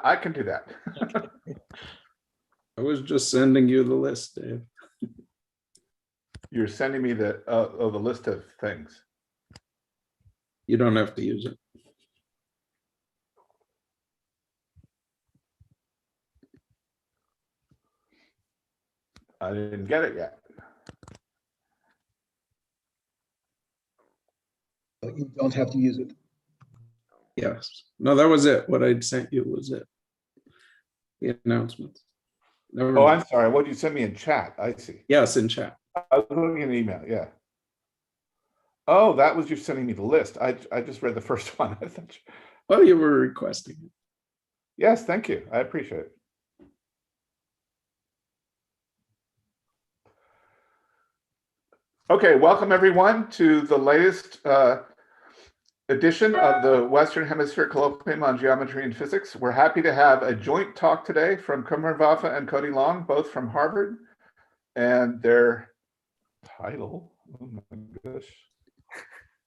I can do that. Okay. I was just sending you the list, Dave. You're sending me the list of things. You don't have to use it. I didn't get it yet. You don't have to use it. Yes. No, that was it. What I'd sent you was it. The announcement. Never Oh, mind. I'm sorry. What did you send me in chat? I see. Yes, in chat. I was looking at an email. Yeah. Oh, that was you sending me the list. I just read the first one. I thought Well, you were requesting it. yes, thank you. I appreciate it. Okay, welcome everyone to the latest edition of the Western Hemisphere Colloquium on Geometry and Physics. We're happy to have a joint talk today from Cumrun Vafa and Cody Long, both from Harvard, and their title, oh my gosh.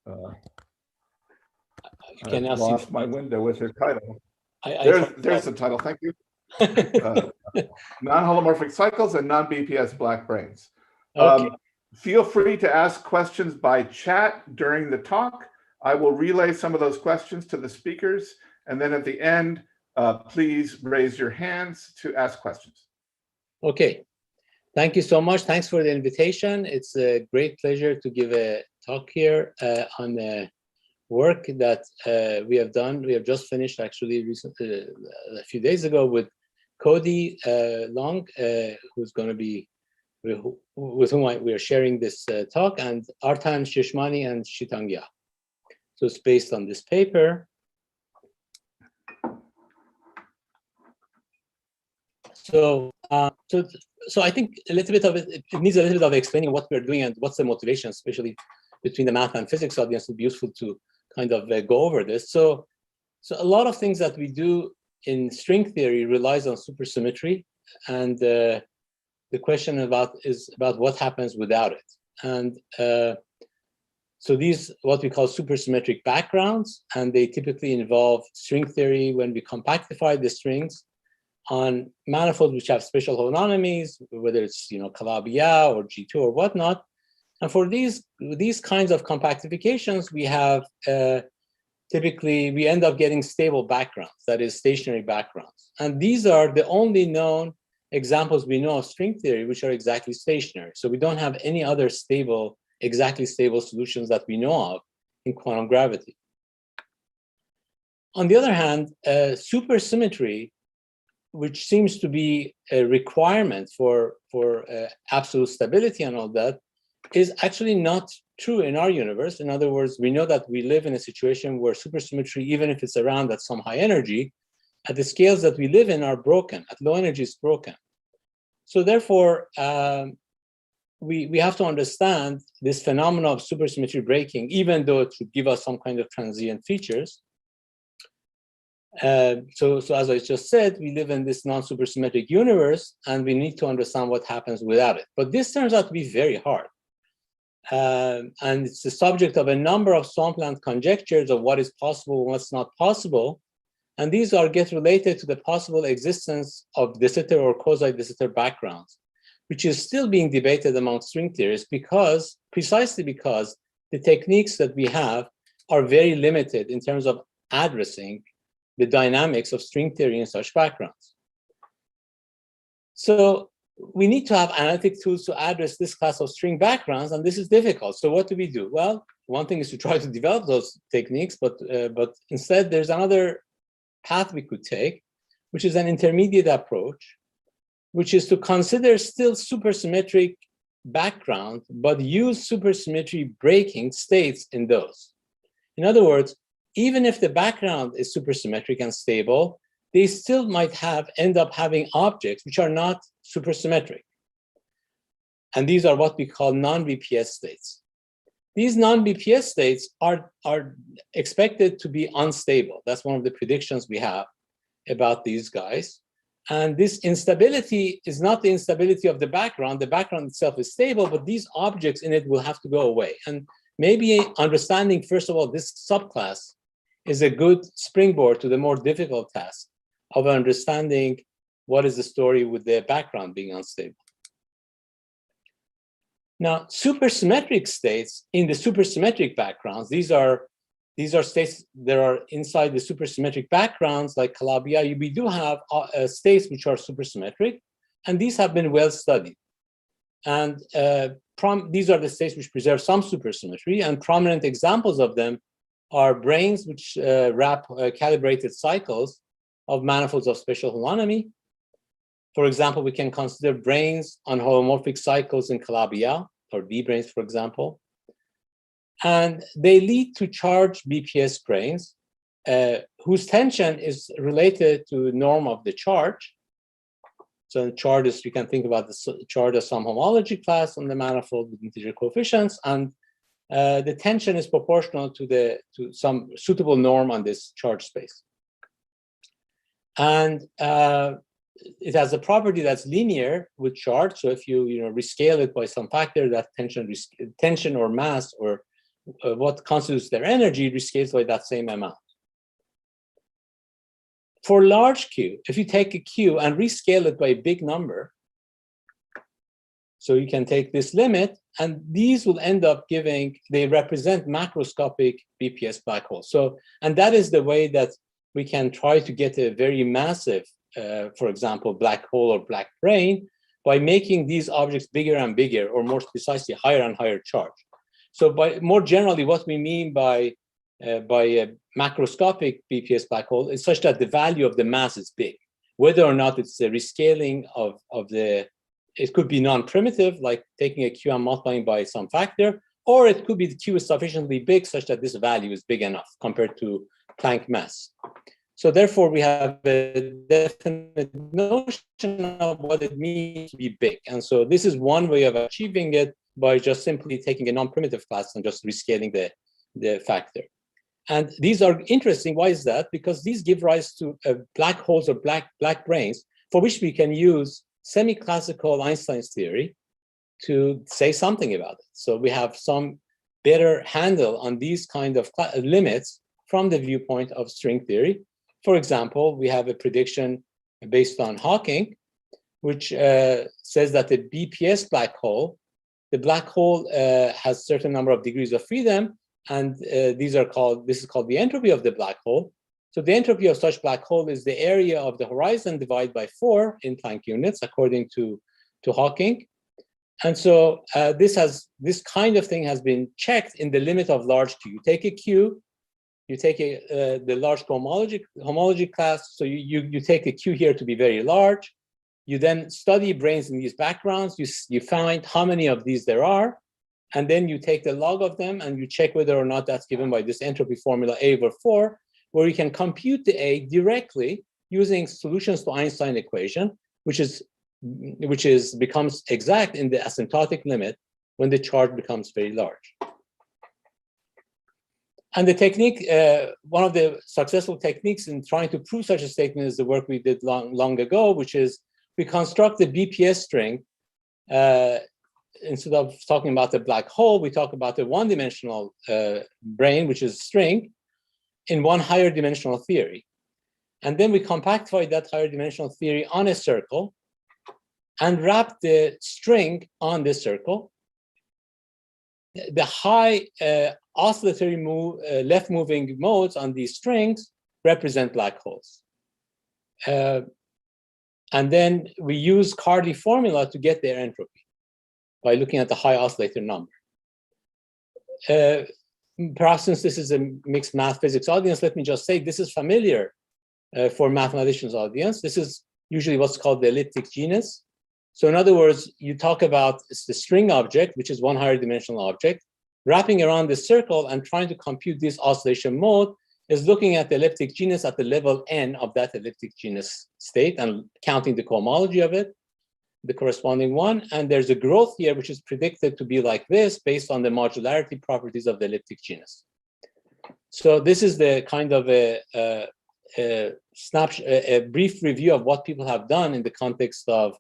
You can now I lost my window with their title. There's the title, thank you. Non-Holomorphic cycles and non-BPS black branes. Okay. Feel free to ask questions by chat during the talk. I will relay some of those questions to the speakers. And then at the end, please raise your hands to ask questions. Okay. Thank you so much. Thanks for the invitation. It's a great pleasure to give a talk here on the work that we have done. We have just finished actually recently, a few days ago with Cody Long, who's going to be with whom we are sharing this talk, and Artan Shishmani and Shitangya. So it's based on this paper. So I think a little bit of it needs a little bit of explaining what we're doing and what's the motivation, especially between the math and physics audience. Would be useful to kind of go over this. So a lot of things that we do in string theory relies on supersymmetry, and the question is about what happens without it. And so these what we call supersymmetric backgrounds, and they typically involve string theory when we compactify the strings on manifolds which have special holonomies, whether it's Calabi-Yau or G2 or whatnot. And for these kinds of compactifications, we have typically we end up getting stable backgrounds, that is stationary backgrounds. And these are the only known examples we know of string theory which are exactly stationary. So we don't have any other exactly stable solutions that we know of in quantum gravity. On the other hand, supersymmetry, which seems to be a requirement for absolute stability and all that, is actually not true in our universe. In other words, we know that we live in a situation where supersymmetry, even if it's around at some high energy, at the scales that we live in are broken. At low energy, it's broken. So therefore, we have to understand this phenomenon of supersymmetry breaking, even though it should give us some kind of transient features. So as I just said, we live in this non-supersymmetric universe, and we need to understand what happens without it. But this turns out to be very hard. And it's the subject of a number of swampland conjectures of what is possible and what's not possible. And these get related to the possible existence of de Sitter or quasi-de Sitter backgrounds, which is still being debated among string theorists precisely because the techniques that we have are very limited in terms of addressing the dynamics of string theory in such backgrounds. So we need to have analytic tools to address this class of string backgrounds, and this is difficult. So what do we do? Well, one thing is to try to develop those techniques, but instead there's another path we could take, which is an intermediate approach, which is to consider still supersymmetric background, but use supersymmetry breaking states in those. In other words, even if the background is supersymmetric and stable, they still might end up having objects which are not supersymmetric. And these are what we call non-BPS states. These non-BPS states are expected to be unstable. That's one of the predictions we have about these guys. And this instability is not the instability of the background. The background itself is stable, but these objects in it will have to go away. And maybe understanding, first of all, this subclass is a good springboard to the more difficult task of understanding what is the story with the background being unstable. Now, supersymmetric states in the supersymmetric backgrounds, these are states that are inside the supersymmetric backgrounds like Calabi-Yau. We do have states which are supersymmetric, and these have been well studied. And these are the states which preserve some supersymmetry, and prominent examples of them are Branes, which wrap calibrated cycles of manifolds of special holonomy. For example, we can consider Branes on holomorphic cycles in Calabi-Yau, or D-Branes, for example. And they lead to charged BPS branes, whose tension is related to the norm of the charge. So the charge is, you can think about the charge as some homology class on the manifold with integer coefficients, and the tension is proportional to some suitable norm on this charge space. And it has a property that's linear with charge. So if you rescale it by some factor, that tension or mass or what constitutes their energy rescales by that same amount. For large Q, if you take a Q and rescale it by a big number, so you can take this limit, and these will end up they represent macroscopic BPS black holes. So, and that is the way that we can try to get a very massive, for example, black hole or black brane by making these objects bigger and bigger, or more precisely, higher and higher charge. So more generally, what we mean by a macroscopic BPS black hole is such that the value of the mass is big, whether or not it's a rescaling of it could be non-primitive, like taking a Q and multiplying by some factor, or it could be the Q is sufficiently big such that this value is big enough compared to Planck mass. So therefore, we have a definite notion of what it means to be big. And so this is one way of achieving it, by just simply taking a non-primitive class and just rescaling the factor. And these are interesting. Why is that? Because these give rise to black holes or black branes, for which we can use semi-classical Einstein's theory to say something about it. So we have some better handle on these kind of limits from the viewpoint of string theory. For example, we have a prediction based on Hawking, which says that the BPS black hole, the black hole has a certain number of degrees of freedom, and this is called the entropy of the black hole. So the entropy of such black hole is the area of the horizon divided by 4 in Planck units, according to Hawking. And so this kind of thing has been checked in the limit of large Q. You take a Q, you take the large homology class, so you take a Q here to be very large. You then study branes in these backgrounds. You find how many of these there are, and then you take the log of them and you check whether or not that's given by this entropy formula A over 4, where you can compute the A directly using solutions to Einstein equation, which becomes exact in the asymptotic limit when the charge becomes very large. And the technique, one of the successful techniques in trying to prove such a statement is the work we did long ago, which is we construct the BPS string. Instead of talking about the black hole, we talk about the one-dimensional brane, which is string, in one higher dimensional theory. And then we compactify that higher dimensional theory on a circle and wrap the string on this circle. The high oscillatory left-moving modes on these strings represent black holes. And then we use Cardy formula to get their entropy by looking at the high oscillator number. Perhaps since this is a mixed math physics audience, let me just say this is familiar for mathematicians audience. This is usually what's called the elliptic genus. So in other words, you talk about the string object, which is one higher dimensional object, wrapping around the circle and trying to compute this oscillation mode is looking at the elliptic genus at the level n of that elliptic genus state and counting the cohomology of it, the corresponding one. And there's a growth here, which is predicted to be like this based on the modularity properties of the elliptic genus. So this is the kind of a brief review of what people have done in the context of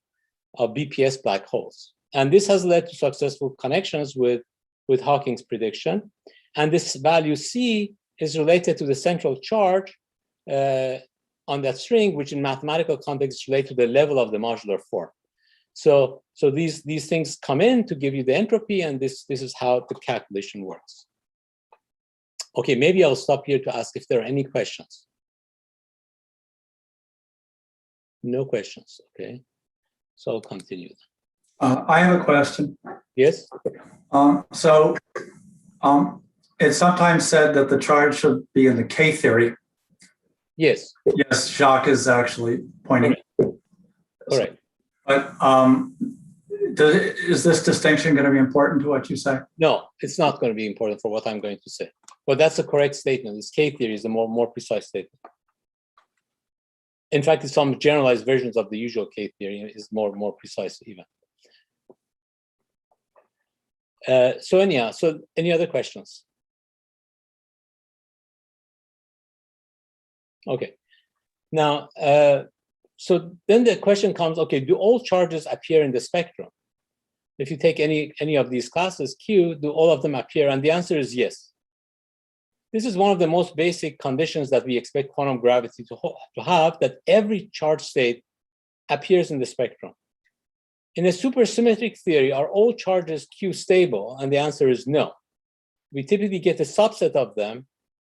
BPS black holes. And this has led to successful connections with Hawking's prediction. And this value C is related to the central charge on that string, which in mathematical context relate to the level of the modular form. So these things come in to give you the entropy, and this is how the calculation works. Okay, maybe I'll stop here to ask if there are any questions. No questions, okay. So I'll continue. I have a question. Yes? It's sometimes said that the charge should be in the K theory. Yes. Yes, Jacques is actually pointing. Correct. But is this distinction going to be important to what you say? No, it's not going to be important for what I'm going to say. But that's a correct statement. This K theory is a more precise statement. In fact, some generalized versions of the usual K theory is more precise even. So any other questions? Okay. Now, so then the question comes, okay, do all charges appear in the spectrum? If you take any of these classes Q, do all of them appear? And the answer is yes. This is one of the most basic conditions that we expect quantum gravity to have, that every charge state appears in the spectrum. In a supersymmetric theory, are all charges Q stable? And the answer is no. We typically get a subset of them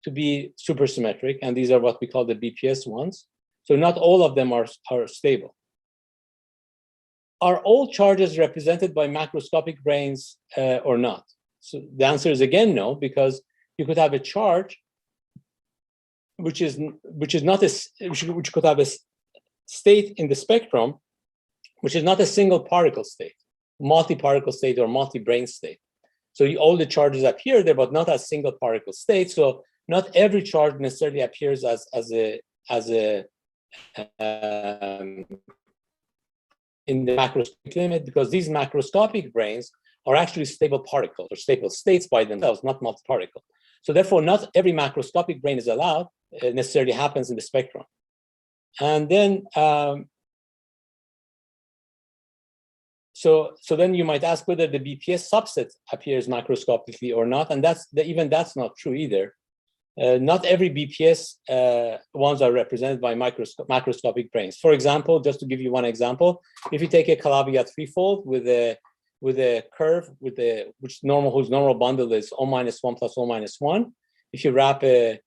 to be supersymmetric, and these are what we call the BPS ones. So not all of them are stable. Are all charges represented by macroscopic branes or not? So the answer is again no, because you could have a charge which could have a state in the spectrum which is not a single particle state, multi-particle state or multi-brane state. So all the charges appear there, but not as single particle state. So not every charge necessarily appears as a in the macroscopic limit, because these macroscopic branes are actually stable particles or stable states by themselves, not multi-particle. So therefore, not every macroscopic brane is allowed. It necessarily happens in the spectrum. And then, so then you might ask whether the BPS subset appears macroscopically or not, and even that's not true either. Not every BPS ones are represented by macroscopic branes. For example, just to give you one example, if you take a Calabi-Yau threefold with a curve whose normal bundle is O-1 plus O-1, if you wrap a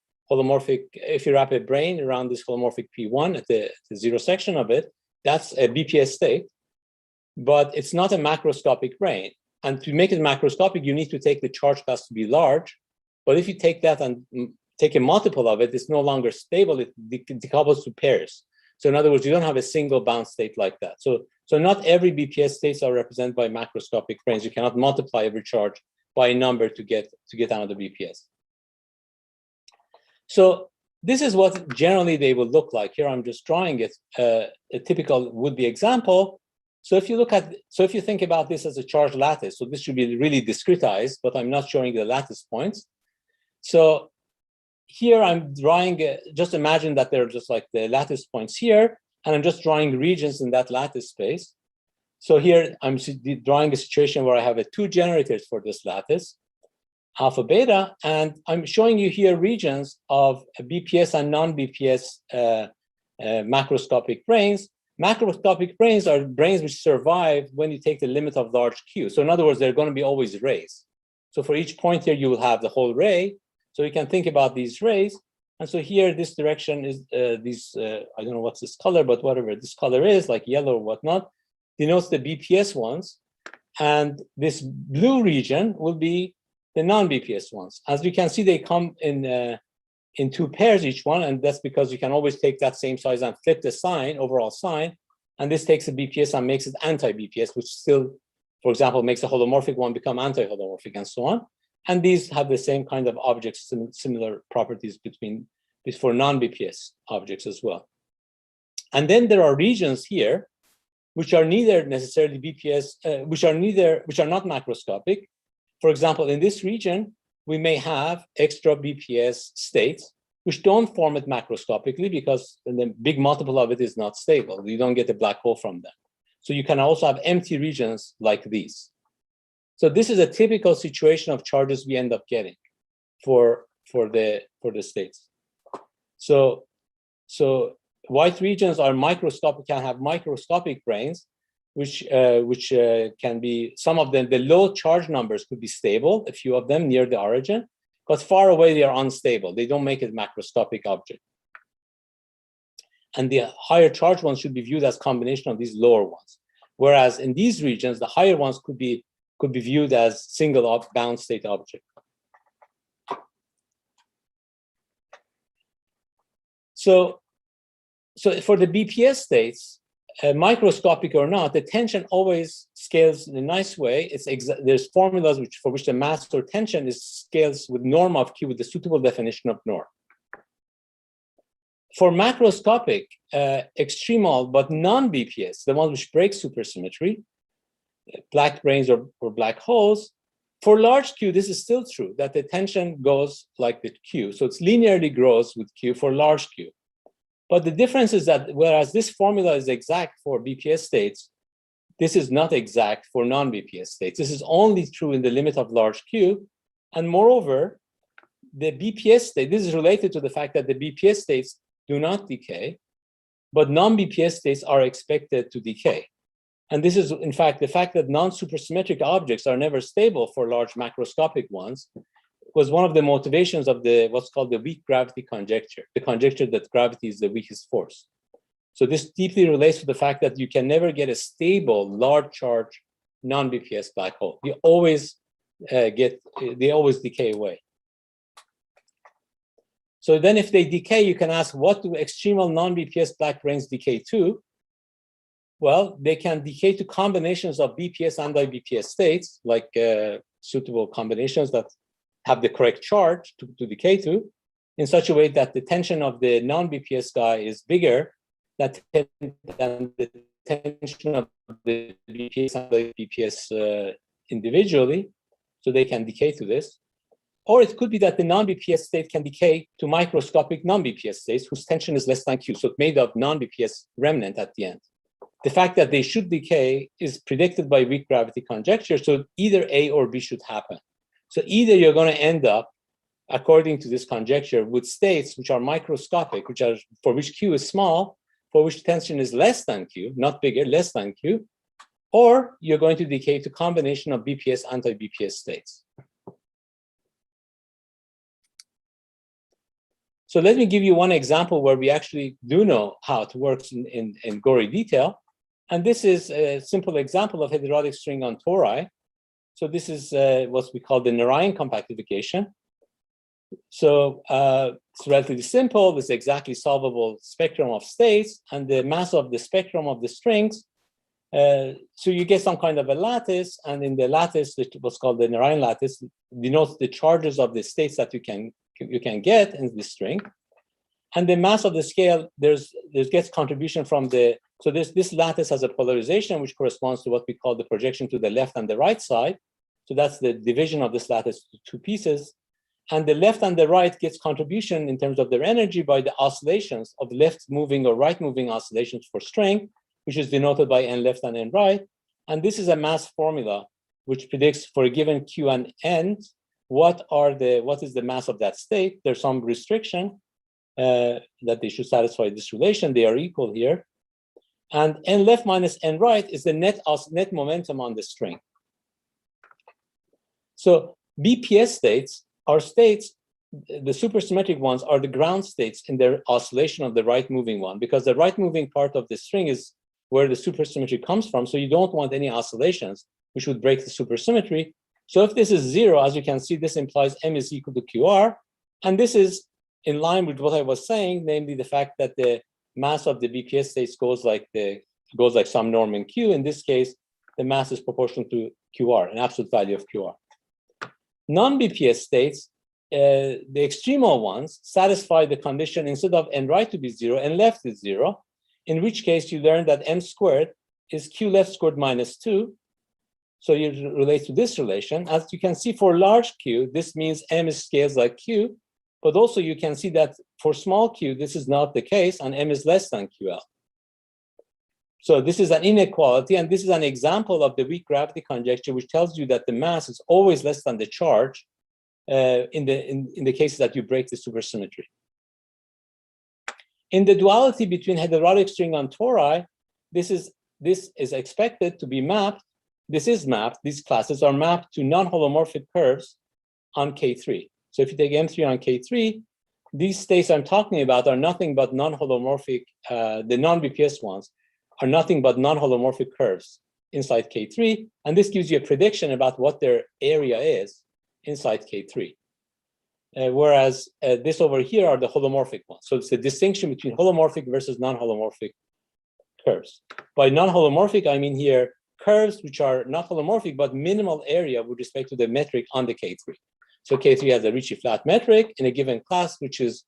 brane around this holomorphic P1 at the zero section of it, that's a BPS state, but it's not a macroscopic brane. And to make it macroscopic, you need to take the charge class to be large. But if you take that and take a multiple of it, it's no longer stable. It decouples to pairs. So in other words, you don't have a single bound state like that. So not every BPS states are represented by macroscopic branes. You cannot multiply every charge by a number to get another BPS. So this is what generally they will look like. Here I'm just drawing it, a typical would-be example. So if you think about this as a charge lattice, so this should be really discretized, but I'm not showing the lattice points. So here I'm drawing, just imagine that they're just like the lattice points here, and I'm just drawing regions in that lattice space. So here I'm drawing a situation where I have two generators for this lattice, alpha, beta, and I'm showing you here regions of BPS and non-BPS macroscopic branes. Macroscopic branes are branes which survive when you take the limit of large Q. So in other words, they're going to be always rays. So for each point here, you will have the whole ray. So you can think about these rays. And so here, this direction is I don't know what's this color, but whatever this color is, like yellow or whatnot, denotes the BPS ones. And this blue region will be the non-BPS ones. As we can see, they come in two pairs each one, and that's because you can always take that same size and flip the sign, overall sign, and this takes a BPS and makes it anti-BPS, which still, for example, makes a holomorphic one become anti-holomorphic and so on. And these have the same kind of objects, similar properties for non-BPS objects as well. And then there are regions here which are neither necessarily BPS, which are not macroscopic. For example, in this region, we may have extra BPS states which don't form it macroscopically because the big multiple of it is not stable. You don't get a black hole from them. So you can also have empty regions like these. So this is a typical situation of charges we end up getting for the states. So white regions are microscopic, can have microscopic branes, which can be, some of them, the low charge numbers could be stable, a few of them near the origin, but far away they are unstable. They don't make it macroscopic object. And the higher charge ones should be viewed as combination of these lower ones. Whereas in these regions, the higher ones could be viewed as single bound state object. So for the BPS states, microscopic or not, the tension always scales in a nice way. There's formulas for which the mass or tension scales with norm of Q with the suitable definition of norm. For macroscopic, extremal, but non-BPS, the ones which break supersymmetry, black branes or black holes, for large Q, this is still true, that the tension goes like the Q. So it's linearly grows with Q for large Q. But the difference is that whereas this formula is exact for BPS states, this is not exact for non-BPS states. This is only true in the limit of large Q. And moreover, the BPS state, this is related to the fact that the BPS states do not decay, but non-BPS states are expected to decay. And this is, in fact, the fact that non-supersymmetric objects are never stable for large macroscopic ones was one of the motivations of what's called the weak gravity conjecture, the conjecture that gravity is the weakest force. So this deeply relates to the fact that you can never get a stable, large charge, non-BPS black hole. You always they always decay away. So then if they decay, you can ask, what do extremal non-BPS black branes decay to? Well, they can decay to combinations of BPS and anti-BPS states, like suitable combinations that have the correct charge to decay to, in such a way that the tension of the non-BPS guy is bigger than the tension of the BPS and the BPS individually, so they can decay to this. Or it could be that the non-BPS state can decay to microscopic non-BPS states whose tension is less than Q, so it's made of non-BPS remnant at the end. The fact that they should decay is predicted by weak gravity conjecture, so either A or B should happen. So either you're going to end up, according to this conjecture, with states which are microscopic, for which Q is small, for which tension is less than Q, not bigger, less than Q, or you're going to decay to combination of BPS anti-BPS states. So let me give you one example where we actually do know how it works in gory detail. And this is a simple example of heterotic string on tori. So this is what we call the Narayan compactification. So it's relatively simple. This is exactly solvable spectrum of states and the mass of the spectrum of the strings. So you get some kind of a lattice, and in the lattice, what's called the Narayan lattice, denotes the charges of the states that you can get in the string. And the mass of the scale, there gets contribution from so this lattice has a polarization which corresponds to what we call the projection to the left and the right side. So that's the division of this lattice to two pieces. And the left and the right gets contribution in terms of their energy by the oscillations of left moving or right moving oscillations for string, which is denoted by n left and n right. And this is a mass formula which predicts for a given Q and N, what is the mass of that state. There's some restriction that they should satisfy this relation. They are equal here. And n left minus n right is the net momentum on the string. So BPS states are states, the supersymmetric ones are the ground states in their oscillation of the right moving one, because the right moving part of the string is where the supersymmetry comes from. So you don't want any oscillations which would break the supersymmetry. So if this is 0, as you can see, this implies M is equal to QR. And this is in line with what I was saying, namely the fact that the mass of the BPS states goes like some norm in Q. In this case, the mass is proportional to QR, an absolute value of QR. Non-BPS states, the extremal ones, satisfy the condition instead of n right to be 0, n left is 0, in which case you learn that m squared is Q left squared minus 2. So you relate to this relation. As you can see for large Q, this means m scales like Q, but also you can see that for small q, this is not the case, and m is less than QL. So this is an inequality, and this is an example of the weak gravity conjecture, which tells you that the mass is always less than the charge in the cases that you break the supersymmetry. In the duality between heterotic string and tori, this is expected to be mapped. This is mapped. These classes are mapped to non-holomorphic curves on K3. So if you take M3 on K3, these states I'm talking about are nothing but non-holomorphic. The non-BPS ones are nothing but non-holomorphic curves inside K3, and this gives you a prediction about what their area is inside K3. Whereas this over here are the holomorphic ones. So it's the distinction between holomorphic versus non-holomorphic curves. By non-holomorphic, I mean here curves which are not holomorphic, but minimal area with respect to the metric on the K3. So K3 has a Ricci flat metric in a given class, which is,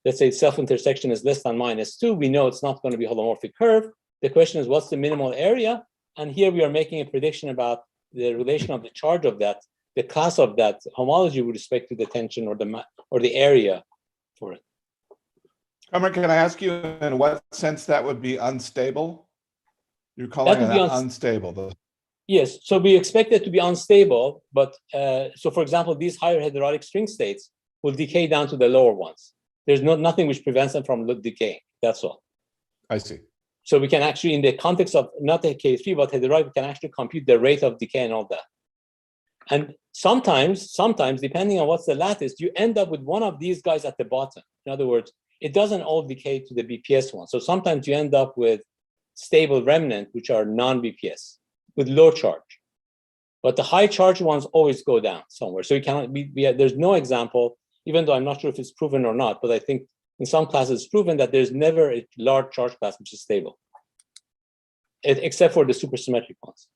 let's say self-intersection is less than -2. We know it's not going to be a holomorphic curve. The question is, what's the minimal area? And here we are making a prediction about the relation of the charge of that, the class of that homology with respect to the tension or the area for it. Cumrun, can I ask you in what sense that would be unstable? You're calling it unstable. Yes, so we expect it to be unstable, but so for example, these higher heterotic string states will decay down to the lower ones. There's nothing which prevents them from decaying, that's all. I see. So we can actually, in the context of not the K3, but heterotic, we can actually compute the rate of decay and all that. And sometimes, depending on what's the lattice, you end up with one of these guys at the bottom. In other words, it doesn't all decay to the BPS one. So sometimes you end up with stable remnant, which are non-BPS, with low charge. But the high charge ones always go down somewhere. So you cannot be, there's no example, even though I'm not sure if it's proven or not, but I think in some classes it's proven that there's never a large charge class which is stable, except for the supersymmetric ones.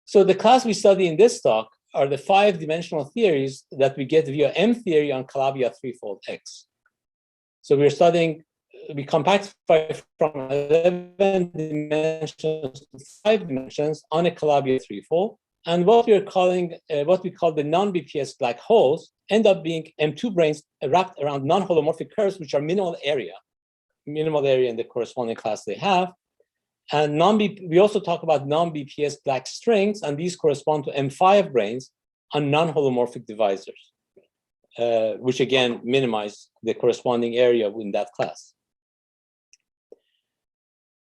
So the class we study in this talk are the 5-dimensional theories that we get via M theory on Calabi-Yau threefold X. So we're studying, we compactify from 11 dimensions to 5 dimensions on a Calabi-Yau threefold. And what we're calling, what we call the non-BPS black holes end up being M2 branes wrapped around non-holomorphic curves, which are minimal area in the corresponding class they have. And we also talk about non-BPS black strings, and these correspond to M5 branes on non-holomorphic divisors, which again minimize the corresponding area in that class.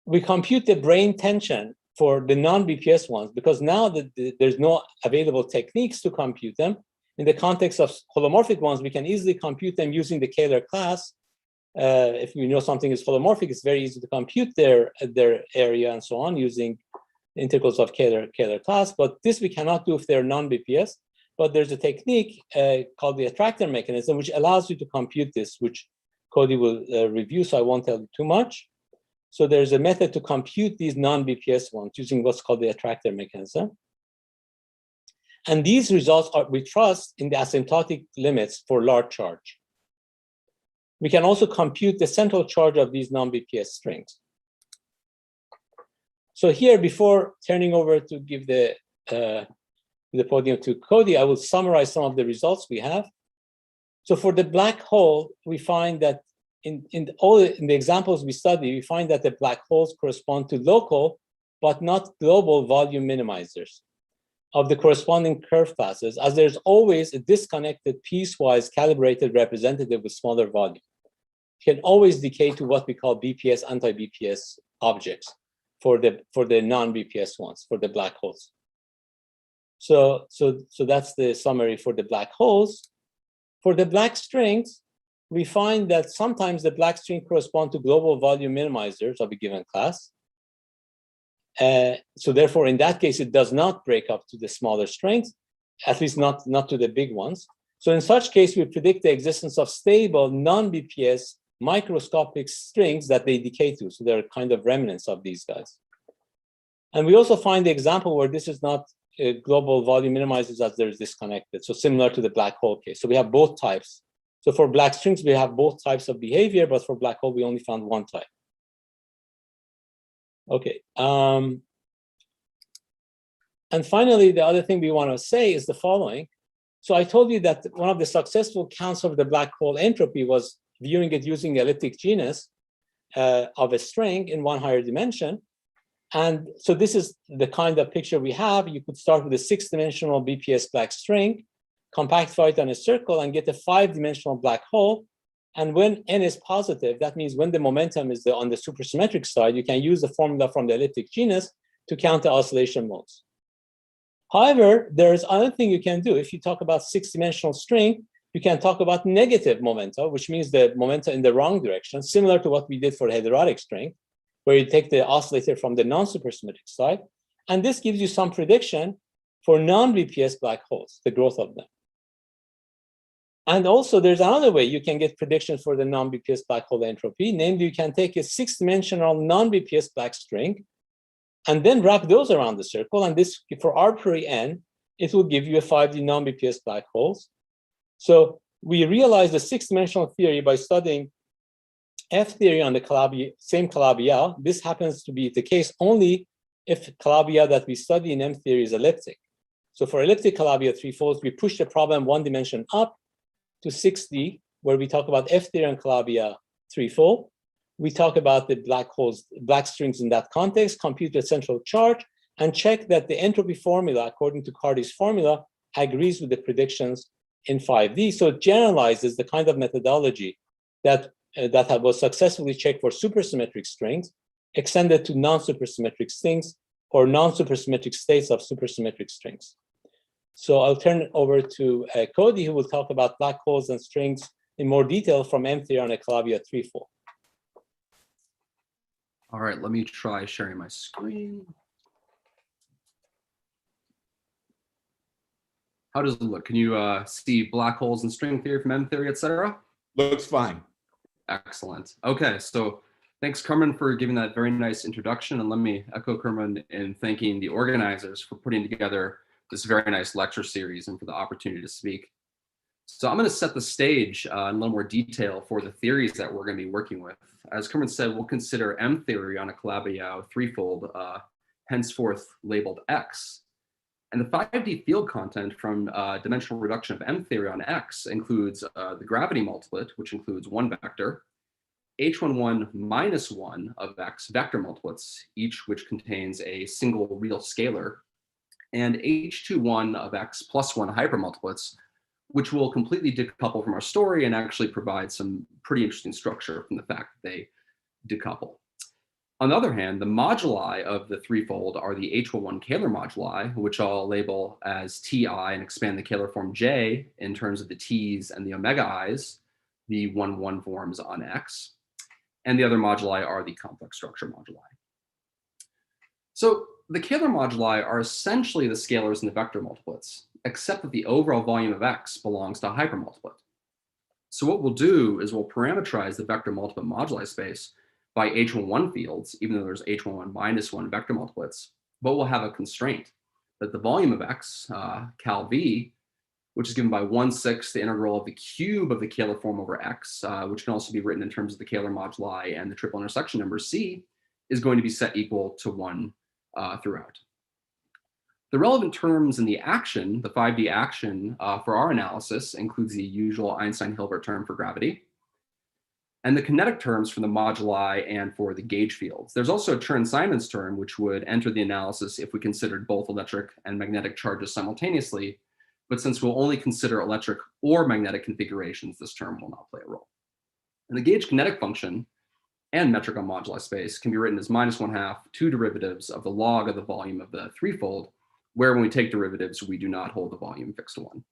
We compute the brane tension for the non-BPS ones because now that there's no available techniques to compute them. In the context of holomorphic ones, we can easily compute them using the Kähler class. If we know something is holomorphic, it's very easy to compute their area and so on using integrals of Kähler class. But this we cannot do if they're non-BPS. But there's a technique called the attractor mechanism, which allows you to compute this, which Cody will review, so I won't tell you too much. So there's a method to compute these non-BPS ones using what's called the attractor mechanism. And these results are, we trust, in the asymptotic limits for large charge. We can also compute the central charge of these non-BPS strings. So here, before turning over to give the podium to Cody, I will summarize some of the results we have. So for the black hole, we find that in the examples we study, we find that the black holes correspond to local, but not global volume minimizers of the corresponding curve classes, as there's always a disconnected piecewise calibrated representative with smaller volume. It can always decay to what we call BPS, anti-BPS objects for the non-BPS ones, for the black holes. So that's the summary for the black holes. For the black strings, we find that sometimes the black string correspond to global volume minimizers of a given class. So therefore, in that case, it does not break up to the smaller strings, at least not to the big ones. So in such case, we predict the existence of stable non-BPS microscopic strings that they decay to. So they're kind of remnants of these guys. And we also find the example where this is not global volume minimizers as they're disconnected. So similar to the black hole case. So we have both types. So for black strings, we have both types of behavior, but for black hole, we only found one type. Okay. And finally, the other thing we want to say is the following. So I told you that one of the successful counts of the black hole entropy was viewing it using the elliptic genus of a string in one higher dimension. And so this is the kind of picture we have. You could start with a 6-dimensional BPS black string, compactify it on a circle, and get a 5-dimensional black hole. And when n is positive, that means when the momentum is on the supersymmetric side, you can use the formula from the elliptic genus to count the oscillation modes. However, there's another thing you can do. If you talk about 6-dimensional string, you can talk about negative momenta, which means the momenta in the wrong direction, similar to what we did for the heterotic string, where you take the oscillator from the non-supersymmetric side. And this gives you some prediction for non-BPS black holes, the growth of them. And also, there's another way you can get predictions for the non-BPS black hole entropy. Namely, you can take a 6-dimensional non-BPS black string and then wrap those around the circle. And this, for arbitrary n, it will give you a 5D non-BPS black holes. So we realized the 6-dimensional theory by studying F theory on the same Calabi-Yau. This happens to be the case only if Calabi-Yau that we study in M theory is elliptic. So for elliptic Calabi-Yau threefolds, we push the problem 1 dimension up to 6D, where we talk about F theory on Calabi-Yau threefold. We talk about the black holes, black strings in that context, compute the central charge, and check that the entropy formula, according to Cardy's formula, agrees with the predictions in 5D. So it generalizes the kind of methodology that was successfully checked for supersymmetric strings, extended to non-supersymmetric strings or non-supersymmetric states of supersymmetric strings. So I'll turn it over to Cody, who will talk about black holes and strings in more detail from M theory on a Calabi-Yau threefold. All right, let me try sharing my screen. How does it look? Can you see black holes and string theory from M theory, et cetera? Looks fine. Excellent. Okay, so thanks, Cumrun, for giving that very nice introduction. And let me echo Cumrun in thanking the organizers for putting together this very nice lecture series and for the opportunity to speak. So I'm going to set the stage in a little more detail for the theories that we're going to be working with. As Cumrun said, we'll consider M theory on a Calabi-Yau threefold, henceforth labeled X. And the 5D field content from dimensional reduction of M theory on X includes the gravity multiplet, which includes one vector, H11 minus 1 of X vector multiplets, each which contains a single real scalar, and H21 of X plus 1 hypermultiplets, which will completely decouple from our story and actually provide some pretty interesting structure from the fact that they decouple. On the other hand, the moduli of the threefold are the H11 Kähler moduli, which I'll label as Ti and expand the Kähler form J in terms of the T's and the omega i's, the 1-1 forms on X. And the other moduli are the complex structure moduli. So the Kähler moduli are essentially the scalars in the vector multiplets, except that the overall volume of X belongs to a hypermultiplet. So what we'll do is we'll parameterize the vector multiplet moduli space by H11 fields, even though there's H11 minus 1 vector multiplets, but we'll have a constraint that the volume of X, cal V, which is given by 1/6 the integral of the cube of the Kähler form over X, which can also be written in terms of the Kähler moduli and the triple intersection number C, is going to be set equal to 1 throughout. The relevant terms in the action, the 5D action for our analysis, includes the usual Einstein-Hilbert term for gravity, and the kinetic terms for the moduli and for the gauge fields. There's also a Chern-Simons term, which would enter the analysis if we considered both electric and magnetic charges simultaneously, but since we'll only consider electric or magnetic configurations, this term will not play a role. And the gauge kinetic function and metric on moduli space can be written as -1/2 two derivatives of the log of the volume of the threefold, where when we take derivatives, we do not hold the volume fixed to 1.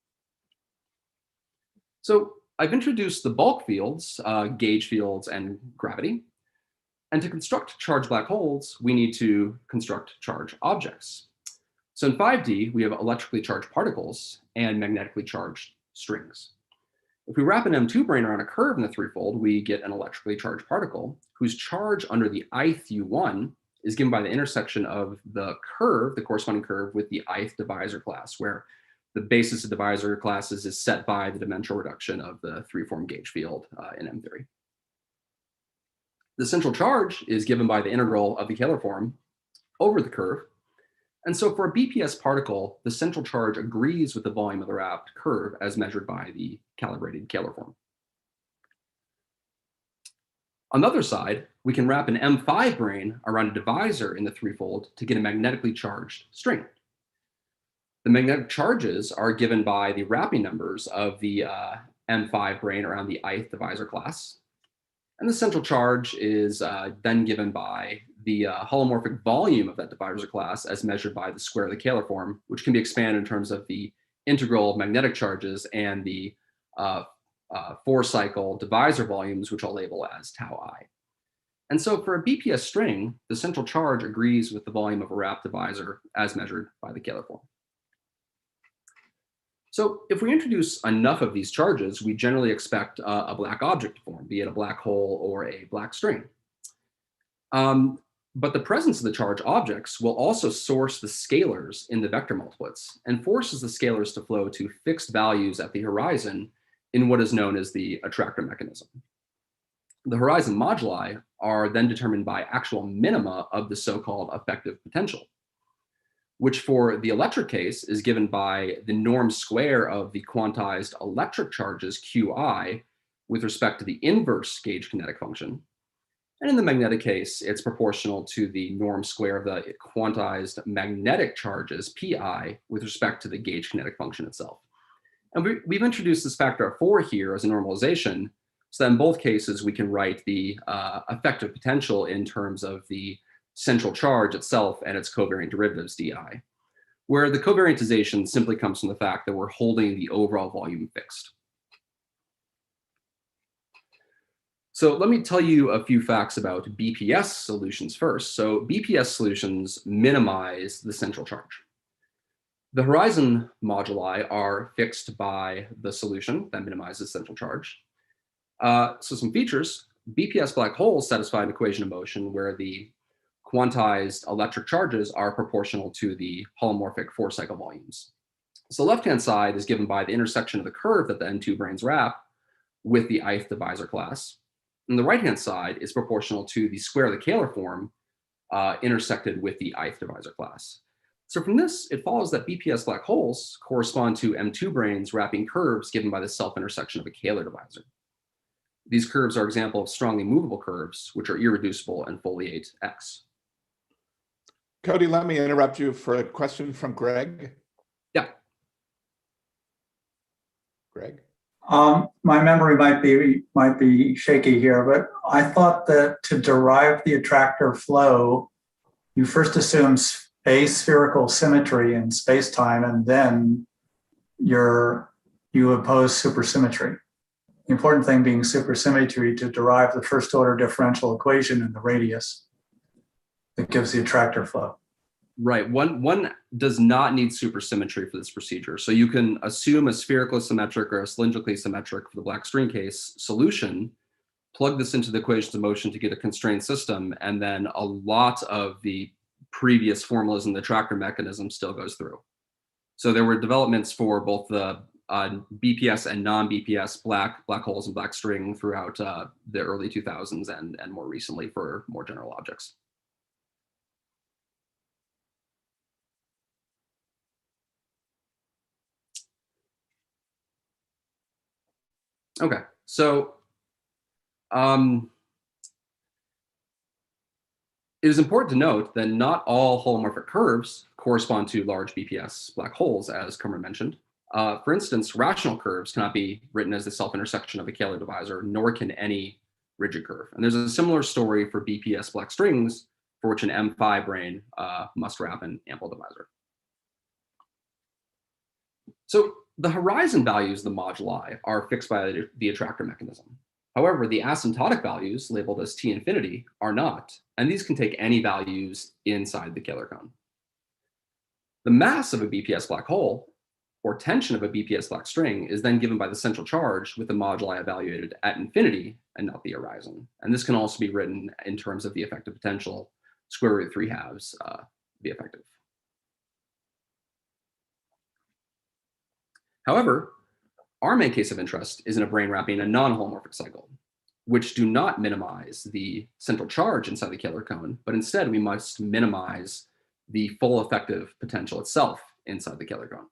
So I've introduced the bulk fields, gauge fields, and gravity. And to construct charged black holes, we need to construct charged objects. So in 5D, we have electrically charged particles and magnetically charged strings. If we wrap an M2 brane around a curve in the threefold, we get an electrically charged particle whose charge under the ith U1 is given by the intersection of the curve, the corresponding curve, with the ith divisor class, where the basis of divisor classes is set by the dimensional reduction of the three-form gauge field in M theory. The central charge is given by the integral of the Kähler form over the curve. And so for a BPS particle, the central charge agrees with the volume of the wrapped curve as measured by the calibrated Kähler form. On the other side, we can wrap an M5 brane around a divisor in the threefold to get a magnetically charged string. The magnetic charges are given by the wrapping numbers of the M5 brane around the ith divisor class. And the central charge is then given by the holomorphic volume of that divisor class as measured by the square of the Kähler form, which can be expanded in terms of the integral of magnetic charges and the 4-cycle divisor volumes, which I'll label as tau I. And so for a BPS string, the central charge agrees with the volume of a wrapped divisor as measured by the Kähler form. So if we introduce enough of these charges, we generally expect a black object to form, be it a black hole or a black string. But the presence of the charge objects will also source the scalars in the vector multiplets and forces the scalars to flow to fixed values at the horizon in what is known as the attractor mechanism. The horizon moduli are then determined by actual minima of the so-called effective potential, which for the electric case is given by the norm square of the quantized electric charges Qi with respect to the inverse gauge kinetic function. And in the magnetic case, it's proportional to the norm square of the quantized magnetic charges Pi with respect to the gauge kinetic function itself. And we've introduced this factor of 4 here as a normalization, so that in both cases we can write the effective potential in terms of the central charge itself and its covariant derivatives di, where the covariantization simply comes from the fact that we're holding the overall volume fixed. So let me tell you a few facts about BPS solutions first. So BPS solutions minimize the central charge. The horizon moduli are fixed by the solution that minimizes central charge. So some features: BPS black holes satisfy an equation of motion where the quantized electric charges are proportional to the holomorphic 4-cycle volumes. So the left-hand side is given by the intersection of the curve that the N2 branes wrap with the ith divisor class. And the right-hand side is proportional to the square of the Kähler form intersected with the ith divisor class. So from this, it follows that BPS black holes correspond to M2 branes wrapping curves given by the self-intersection of a Kähler divisor. These curves are examples of strongly movable curves, which are irreducible and foliate X. Cody, let me interrupt you for a question from Greg. Yeah. Greg? My memory might be shaky here, but I thought that to derive the attractor flow, you first assume aspherical symmetry in space-time, and then you oppose supersymmetry. The important thing being supersymmetry to derive the first-order differential equation in the radius that gives the attractor flow. Right. One does not need supersymmetry for this procedure. So you can assume a spherically symmetric or a cylindrically symmetric, for the black string case, solution, plug this into the equations of motion to get a constrained system, and then a lot of the previous formalism, the attractor mechanism, still goes through. So there were developments for both the BPS and non-BPS black holes and black string throughout the early 2000s and more recently for more general objects. Okay, so it is important to note that not all holomorphic curves correspond to large BPS black holes, as Cumrun mentioned. For instance, rational curves cannot be written as the self-intersection of a Kähler divisor, nor can any rigid curve. And there's a similar story for BPS black strings, for which an M5 brane must wrap an ample divisor. So the horizon values of the moduli are fixed by the attractor mechanism. However, the asymptotic values, labeled as T infinity, are not, and these can take any values inside the Kähler cone. The mass of a BPS black hole, or tension of a BPS black string, is then given by the central charge with the moduli evaluated at infinity and not the horizon. And this can also be written in terms of the effective potential, square root 3/2 the effective. However, our main case of interest is in a brane wrapping a non-holomorphic cycle, which do not minimize the central charge inside the Kähler cone, but instead we must minimize the full effective potential itself inside the Kähler cone.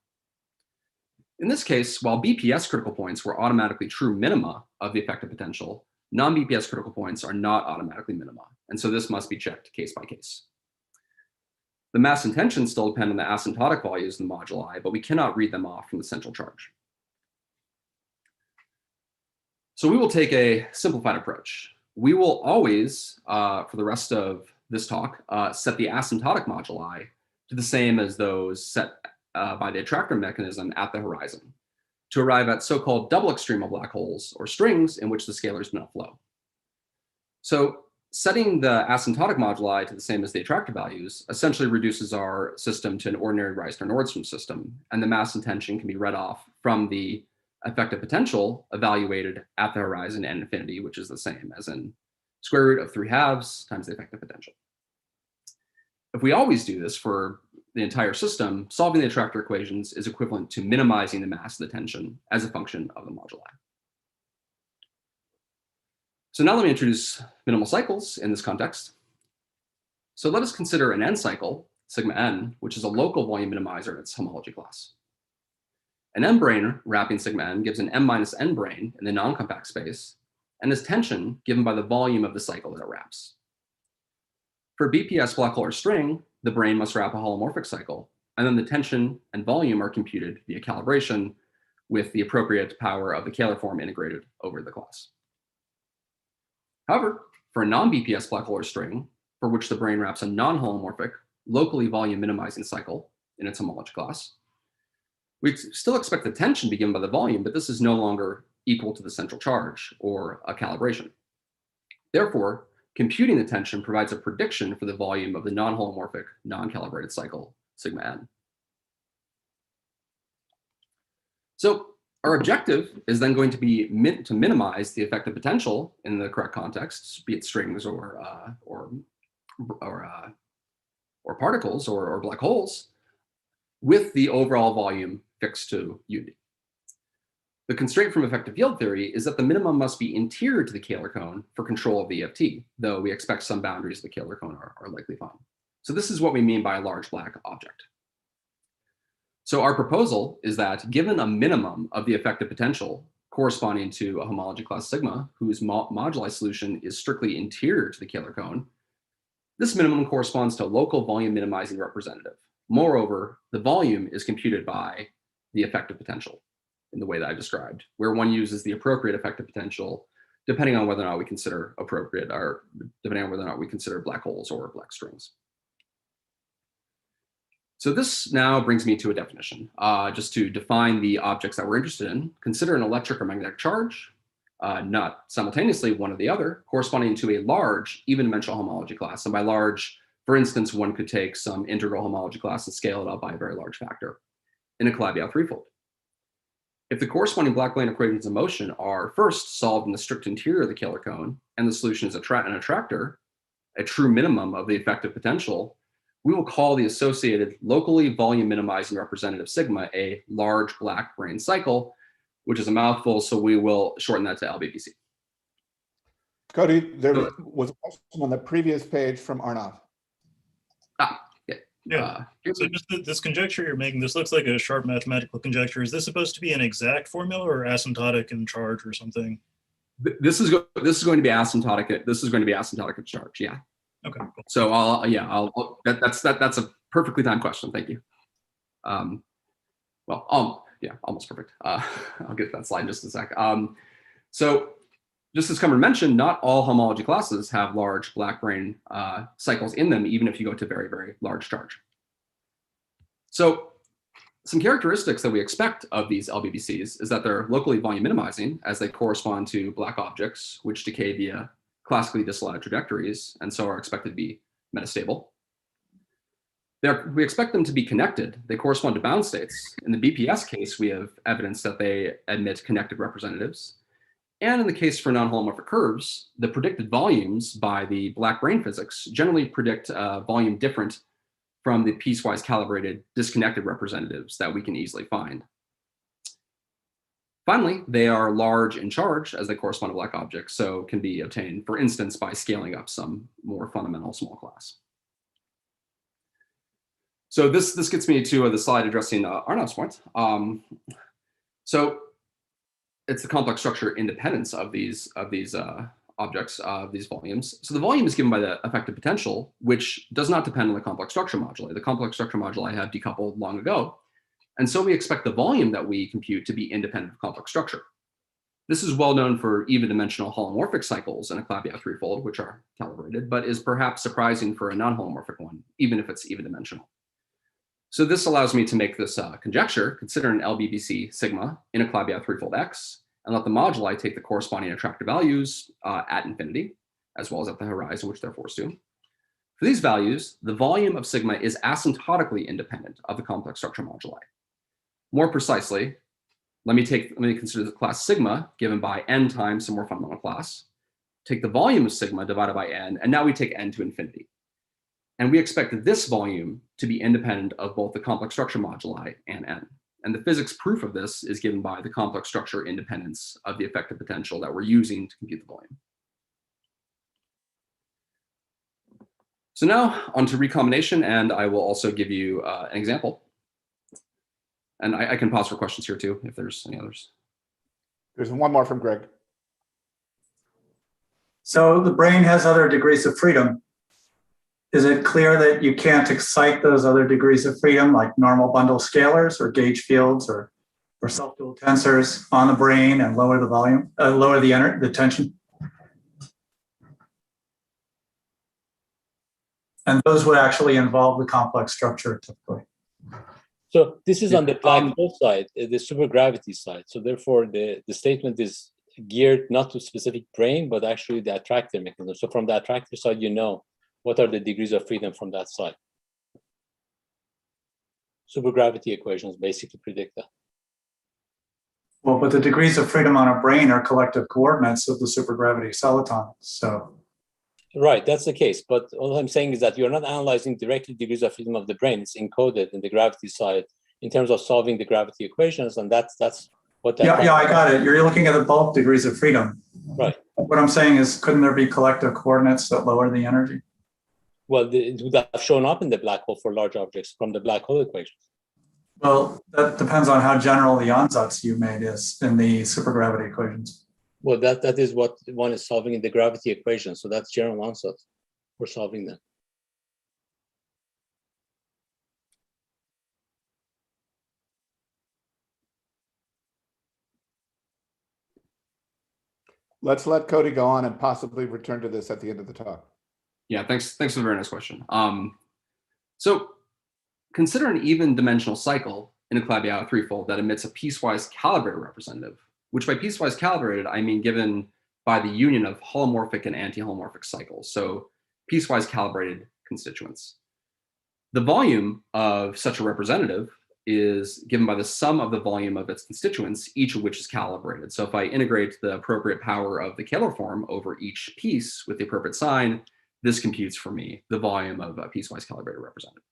In this case, while BPS critical points were automatically true minima of the effective potential, non-BPS critical points are not automatically minima, and so this must be checked case by case. The mass and tension still depend on the asymptotic values in the moduli, but we cannot read them off from the central charge. So we will take a simplified approach. We will always, for the rest of this talk, set the asymptotic moduli to the same as those set by the attractor mechanism at the horizon to arrive at so-called double extremal black holes or strings in which the scalars do not flow. So setting the asymptotic moduli to the same as the attractor values essentially reduces our system to an ordinary Reissner-Nordstrom system, and the mass and tension can be read off from the effective potential evaluated at the horizon and infinity, which is the same as in square root of 3/2 times the effective potential. If we always do this for the entire system, solving the attractor equations is equivalent to minimizing the mass of the tension as a function of the moduli. So now let me introduce minimal cycles in this context. So let us consider an n cycle, sigma n, which is a local volume minimizer in its homology class. An m brane wrapping sigma n gives an m minus n brane in the non-compact space and is tension given by the volume of the cycle that it wraps. For a BPS black hole or string, the brane must wrap a holomorphic cycle, and then the tension and volume are computed via calibration with the appropriate power of the Kähler form integrated over the class. However, for a non-BPS black hole or string, for which the brane wraps a non-holomorphic, locally volume minimizing cycle in its homology class, we still expect the tension to be given by the volume, but this is no longer equal to the central charge or a calibration. Therefore, computing the tension provides a prediction for the volume of the non-holomorphic, non-calibrated cycle, sigma n. So our objective is then going to be to minimize the effective potential in the correct context, be it strings or particles or black holes, with the overall volume fixed to unity. The constraint from effective field theory is that the minimum must be interior to the Kähler cone for control of the EFT, though we expect some boundaries of the Kähler cone are likely fine. So this is what we mean by a large black object. So our proposal is that given a minimum of the effective potential corresponding to a homology class sigma, whose moduli solution is strictly interior to the Kähler cone, this minimum corresponds to a local volume minimizing representative. Moreover, the volume is computed by the effective potential in the way that I described, where one uses the appropriate effective potential depending on whether or not we consider appropriate, or depending on whether or not we consider black holes or black strings. So this now brings me to a definition. Just to define the objects that we're interested in, consider an electric or magnetic charge, not simultaneously one or the other, corresponding to a large even-dimensional homology class. And by large, for instance, one could take some integral homology class and scale it up by a very large factor in a Calabi-Yau threefold. If the corresponding black plane equations of motion are first solved in the strict interior of the Kähler cone, and the solution is an attractor, a true minimum of the effective potential, we will call the associated locally volume minimizing representative sigma a large black brane cycle, which is a mouthful, so we will shorten that to LBPC. Cody, there was a question on the previous page from Arnav. Yeah. So just this conjecture you're making, this looks like a sharp mathematical conjecture. Is this supposed to be an exact formula or asymptotic in charge or something? This is going to be asymptotic. This is going to be asymptotic in charge. Yeah. Okay. Cool. So that's a perfectly timed question. Thank you. Yeah, almost perfect. I'll get to that slide in just a sec. So just as Cumrun mentioned, not all homology classes have large black brane cycles in them, even if you go to very, very large charge. So some characteristics that we expect of these LBBCs is that they're locally volume minimizing as they correspond to black objects, which decay via classically disallowed trajectories, and so are expected to be metastable. We expect them to be connected. They correspond to bound states. In the BPS case, we have evidence that they admit connected representatives. And in the case for non-holomorphic curves, the predicted volumes by the black brane physics generally predict a volume different from the piecewise calibrated disconnected representatives that we can easily find. Finally, they are large in charge as they correspond to black objects, so can be obtained, for instance, by scaling up some more fundamental small class. So this gets me to the slide addressing Arnav's point. So it's the complex structure independence of these objects, of these volumes. So the volume is given by the effective potential, which does not depend on the complex structure moduli. The complex structure moduli have decoupled long ago. And so we expect the volume that we compute to be independent of complex structure. This is well known for even-dimensional holomorphic cycles in a Calabi-Yau threefold, which are calibrated, but is perhaps surprising for a non-holomorphic one, even if it's even-dimensional. So this allows me to make this conjecture, consider an LBBC sigma in a Calabi-Yau threefold X, and let the moduli take the corresponding attractor values at infinity, as well as at the horizon, which they're forced to. For these values, the volume of sigma is asymptotically independent of the complex structure moduli. More precisely, let me consider the class sigma given by n times some more fundamental class, take the volume of sigma divided by n, and now we take n to infinity. And we expect this volume to be independent of both the complex structure moduli and n. And the physics proof of this is given by the complex structure independence of the effective potential that we're using to compute the volume. So now on to recombination, and I will also give you an example. And I can pause for questions here too, if there's any others. There's one more from Greg. So the brane has other degrees of freedom. Is it clear that you can't excite those other degrees of freedom, like normal bundle scalars or gauge fields or self-dual tensors on the brane and lower the volume, lower the tension? And those would actually involve the complex structure typically. So this is on the black hole side, the supergravity side. So therefore, the statement is geared not to specific brane, but actually the attractor mechanism. So from the attractor side, you know what are the degrees of freedom from that side. Supergravity equations basically predict that. Well, but the degrees of freedom on a brane are collective coordinates of the supergravity soliton. So. Right, that's the case. But all I'm saying is that you're not analyzing directly degrees of freedom of the brane. It's encoded in the gravity side in terms of solving the gravity equations, and that's what that. Yeah, I got it. You're looking at the bulk degrees of freedom. Right. What I'm saying is, couldn't there be collective coordinates that lower the energy? Well, it would have shown up in the black hole for large objects from the black hole equations. Well, that depends on how general the ansatz you made is in the supergravity equations. Well, that is what one is solving in the gravity equation. So that's general ansatz. We're solving them. Let's let Cody go on and possibly return to this at the end of the talk. Yeah, thanks for the very nice question. So consider an even dimensional cycle in a Calabi-Yau threefold that emits a piecewise calibrated representative, which by piecewise calibrated, I mean given by the union of holomorphic and anti-holomorphic cycles, so piecewise calibrated constituents. The volume of such a representative is given by the sum of the volume of its constituents, each of which is calibrated. So if I integrate the appropriate power of the Kähler form over each piece with the appropriate sign, this computes for me the volume of a piecewise calibrated representative.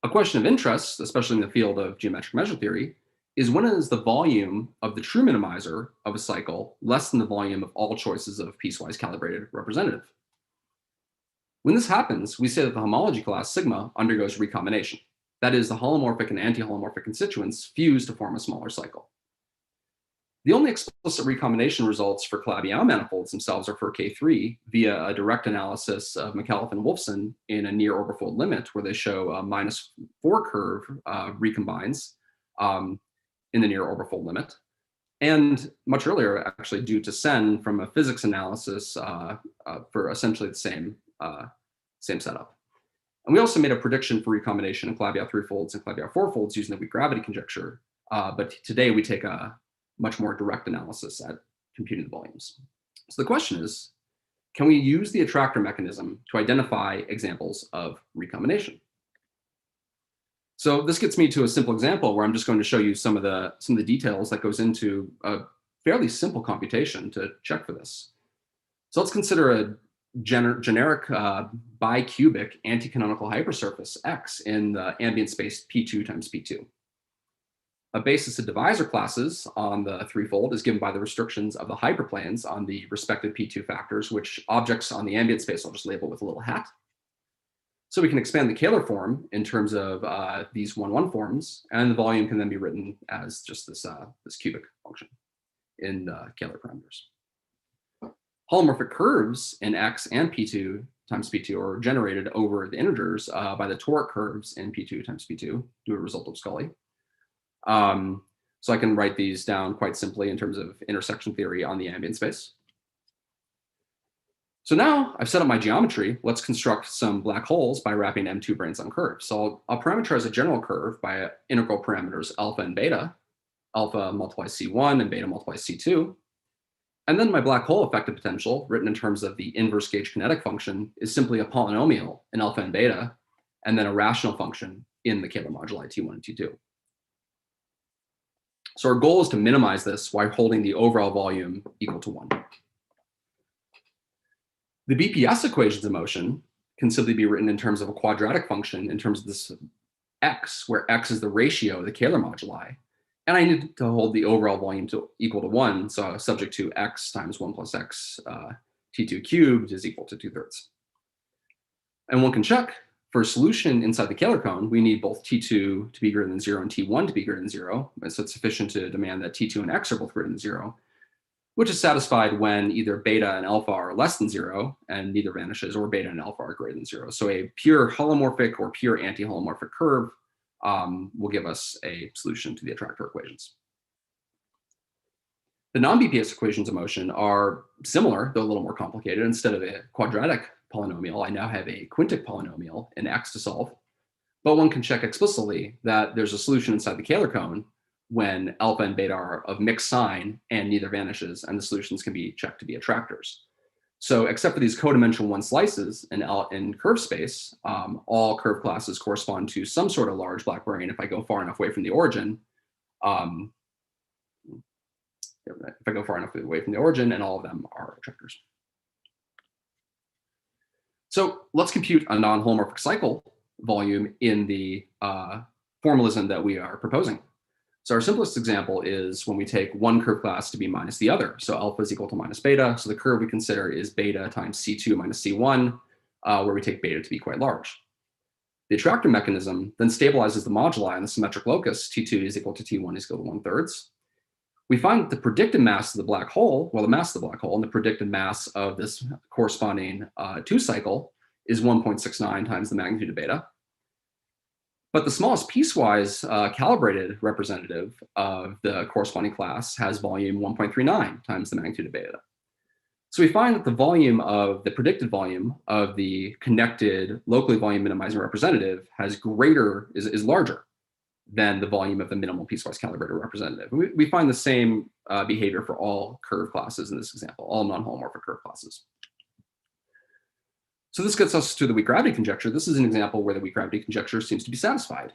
A question of interest, especially in the field of geometric measure theory, is when is the volume of the true minimizer of a cycle less than the volume of all choices of piecewise calibrated representative? When this happens, we say that the homology class sigma undergoes recombination. That is, the holomorphic and anti-holomorphic constituents fuse to form a smaller cycle. The only explicit recombination results for Calabi-Yau manifolds themselves are for K3 via a direct analysis of McAuliffe and Wolfson in a near orbifold limit, where they show a -4 curve recombines in the near orbifold limit. And much earlier, actually, due to Sen from a physics analysis for essentially the same setup. And we also made a prediction for recombination in Calabi-Yau threefolds and Calabi-Yau fourfolds using the weak gravity conjecture. But today we take a much more direct analysis at computing the volumes. So the question is, can we use the attractor mechanism to identify examples of recombination? So this gets me to a simple example where I'm just going to show you some of the details that goes into a fairly simple computation to check for this. So let's consider a generic bicubic anti-canonical hypersurface X in the ambient space P2 times P2. A basis of divisor classes on the threefold is given by the restrictions of the hyperplanes on the respective P2 factors, which objects on the ambient space I'll just label with a little hat. So we can expand the Kähler form in terms of these 1-1 forms, and the volume can then be written as just this cubic function in Kähler parameters. Holomorphic curves in X and P2 times P2 are generated over the integers by the toric curves in P2 times P2 due to a result of Scully. So I can write these down quite simply in terms of intersection theory on the ambient space. So now I've set up my geometry. Let's construct some black holes by wrapping M2 branes on curves. So I'll parameterize a general curve by integral parameters alpha and beta. Alpha multiplies C1 and beta multiplies C2. And then my black hole effective potential, written in terms of the inverse gauge kinetic function, is simply a polynomial in alpha and beta, and then a rational function in the Kähler moduli T1 and T2. So our goal is to minimize this while holding the overall volume equal to 1. The BPS equations of motion can simply be written in terms of a quadratic function in terms of this x, where x is the ratio of the Kähler moduli. And I need to hold the overall volume to equal to 1, so subject to x times 1 plus x T2 cubed is equal to 2/3. And one can check, for a solution inside the Kähler cone, we need both T2 to be greater than 0 and T1 to be greater than 0. And so it's sufficient to demand that T2 and x are both greater than 0, which is satisfied when either beta and alpha are less than 0 and neither vanishes, or beta and alpha are greater than 0. So a pure holomorphic or pure anti-holomorphic curve will give us a solution to the attractor equations. The non-BPS equations of motion are similar, though a little more complicated. Instead of a quadratic polynomial, I now have a quintic polynomial in x to solve. But one can check explicitly that there's a solution inside the Kähler cone when alpha and beta are of mixed sign and neither vanishes, and the solutions can be checked to be attractors. So except for these codimensional 1 slices in curve space, all curve classes correspond to some sort of large black brane if I go far enough away from the origin. If I go far enough away from the origin, and all of them are attractors. So let's compute a non-holomorphic cycle volume in the formalism that we are proposing. So our simplest example is when we take one curve class to be minus the other. So alpha is equal to minus beta. So the curve we consider is beta times C2 minus C1, where we take beta to be quite large. The attractor mechanism then stabilizes the moduli on the symmetric locus. T2 is equal to T1 is equal to 1/3. We find that the predicted mass of the black hole, well, the mass of the black hole and the predicted mass of this corresponding 2 cycle is 1.69 times the magnitude of beta. But the smallest piecewise calibrated representative of the corresponding class has volume 1.39 times the magnitude of beta. So we find that the volume of the predicted volume of the connected locally volume minimizing representative is larger than the volume of the minimal piecewise calibrated representative. We find the same behavior for all curve classes in this example, all non-holomorphic curve classes. So this gets us to the weak gravity conjecture. This is an example where the weak gravity conjecture seems to be satisfied,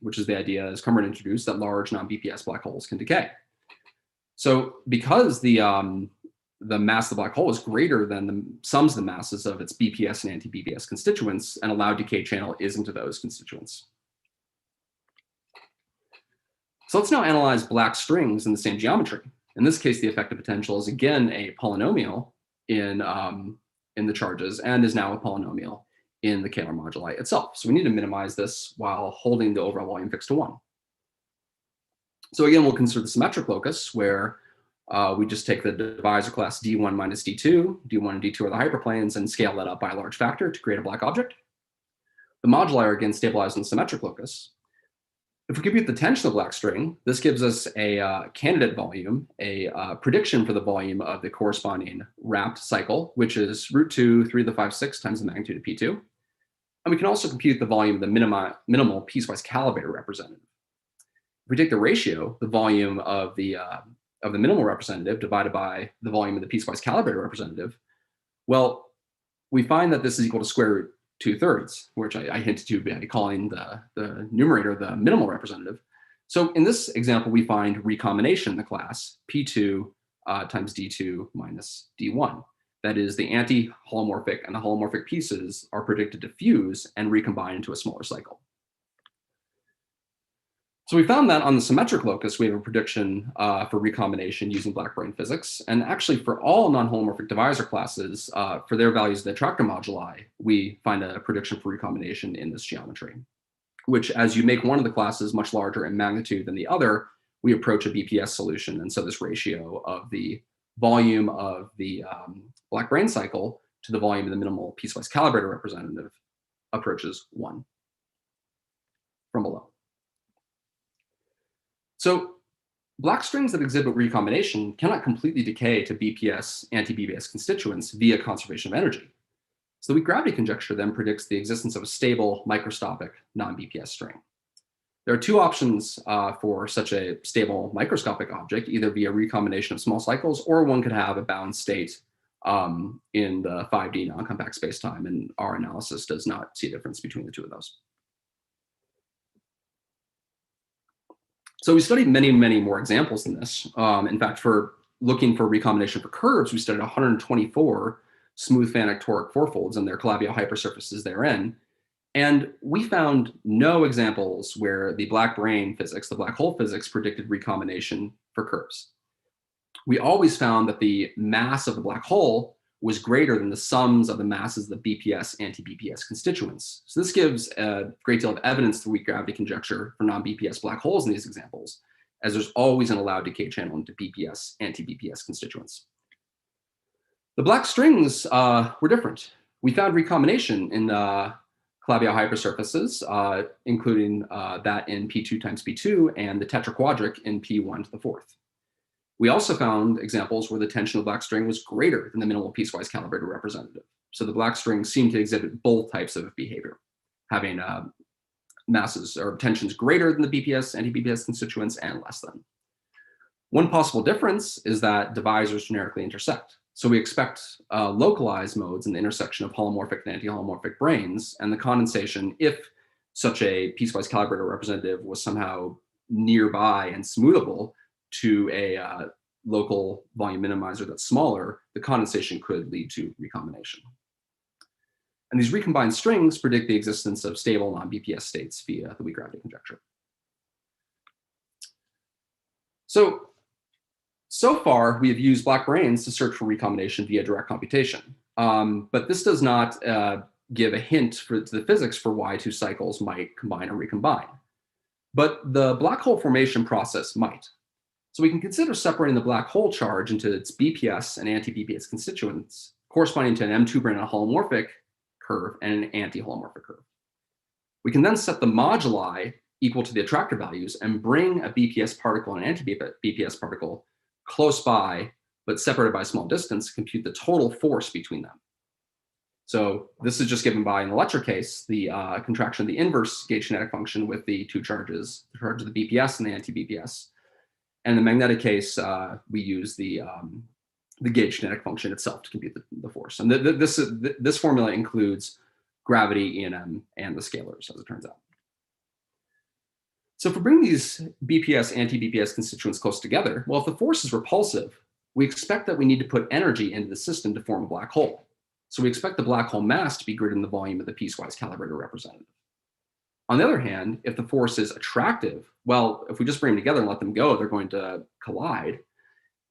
which is the idea, as Cumrun introduced, that large non-BPS black holes can decay. So because the mass of the black hole is greater than the sums of the masses of its BPS and anti-BPS constituents, an allowed decay channel is into those constituents. So let's now analyze black strings in the same geometry. In this case, the effective potential is again a polynomial in the charges and is now a polynomial in the Kähler moduli itself. So we need to minimize this while holding the overall volume fixed to 1. So again, we'll consider the symmetric locus where we just take the divisor class D1 minus D2. D1 and D2 are the hyperplanes and scale that up by a large factor to create a black object. The moduli are again stabilized in the symmetric locus. If we compute the tension of the black string, this gives us a candidate volume, a prediction for the volume of the corresponding wrapped cycle, which is root 2, 3 to the 5, 6 times the magnitude of P2. And we can also compute the volume of the minimal piecewise calibrated representative. If we take the ratio, the volume of the minimal representative divided by the volume of the piecewise calibrated representative, well, we find that this is equal to square root 2/3, which I hinted to by calling the numerator the minimal representative. So in this example, we find recombination in the class P2 times D2 minus D1. That is, the anti-holomorphic and the holomorphic pieces are predicted to fuse and recombine into a smaller cycle. So we found that on the symmetric locus, we have a prediction for recombination using black brane physics. And actually for all non-holomorphic divisor classes, for their values of the attractor moduli, we find a prediction for recombination in this geometry, which as you make one of the classes much larger in magnitude than the other, we approach a BPS solution. And so this ratio of the volume of the black brane cycle to the volume of the minimal piecewise calibrated representative approaches 1 from below. So black strings that exhibit recombination cannot completely decay to BPS, anti-BPS constituents via conservation of energy. So the weak gravity conjecture then predicts the existence of a stable microscopic non-BPS string. There are two options for such a stable microscopic object, either via recombination of small cycles, or one could have a bound state in the 5D non-compact spacetime, and our analysis does not see a difference between the two of those. So we studied many, many more examples than this. In fact, for looking for recombination for curves, we studied 124 smooth Fanuc toric fourfolds and their Calabi-Yau hypersurfaces therein. And we found no examples where the black brane physics, the black hole physics, predicted recombination for curves. We always found that the mass of the black hole was greater than the sums of the masses of the BPS, anti-BPS constituents. So this gives a great deal of evidence to weak gravity conjecture for non-BPS black holes in these examples, as there's always an allowed decay channel into BPS, anti-BPS constituents. The black strings were different. We found recombination in Calabi-Yau hypersurfaces, including that in P2 times P2 and the tetraquadric in P1 to the fourth. We also found examples where the tension of the black string was greater than the minimal piecewise calibrated representative. So the black strings seem to exhibit both types of behavior, having masses or tensions greater than the BPS, anti-BPS constituents and less than. One possible difference is that divisors generically intersect. So we expect localized modes in the intersection of holomorphic and anti-holomorphic branes, and the condensation, if such a piecewise calibrated representative was somehow nearby and smoothable to a local volume minimizer that's smaller, the condensation could lead to recombination. And these recombined strings predict the existence of stable non-BPS states via the weak gravity conjecture. So far, we have used black branes to search for recombination via direct computation. But this does not give a hint to the physics for why two cycles might combine or recombine. But the black hole formation process might. So we can consider separating the black hole charge into its BPS and anti-BPS constituents, corresponding to an M2 brane holomorphic curve and an anti-holomorphic curve. We can then set the moduli equal to the attractor values and bring a BPS particle and an anti-BPS particle close by, but separated by a small distance, to compute the total force between them. So this is just given by, in the lecture case, the contraction of the inverse gauge kinetic function with the two charges, the charge of the BPS and the anti-BPS. And in the magnetic case, we use the gauge kinetic function itself to compute the force. And this formula includes gravity, E&M, and the scalars, as it turns out. So if we bring these BPS, anti-BPS constituents close together, well, if the force is repulsive, we expect that we need to put energy into the system to form a black hole. So we expect the black hole mass to be greater than the volume of the piecewise calibrated representative. On the other hand, if the force is attractive, well, if we just bring them together and let them go, they're going to collide.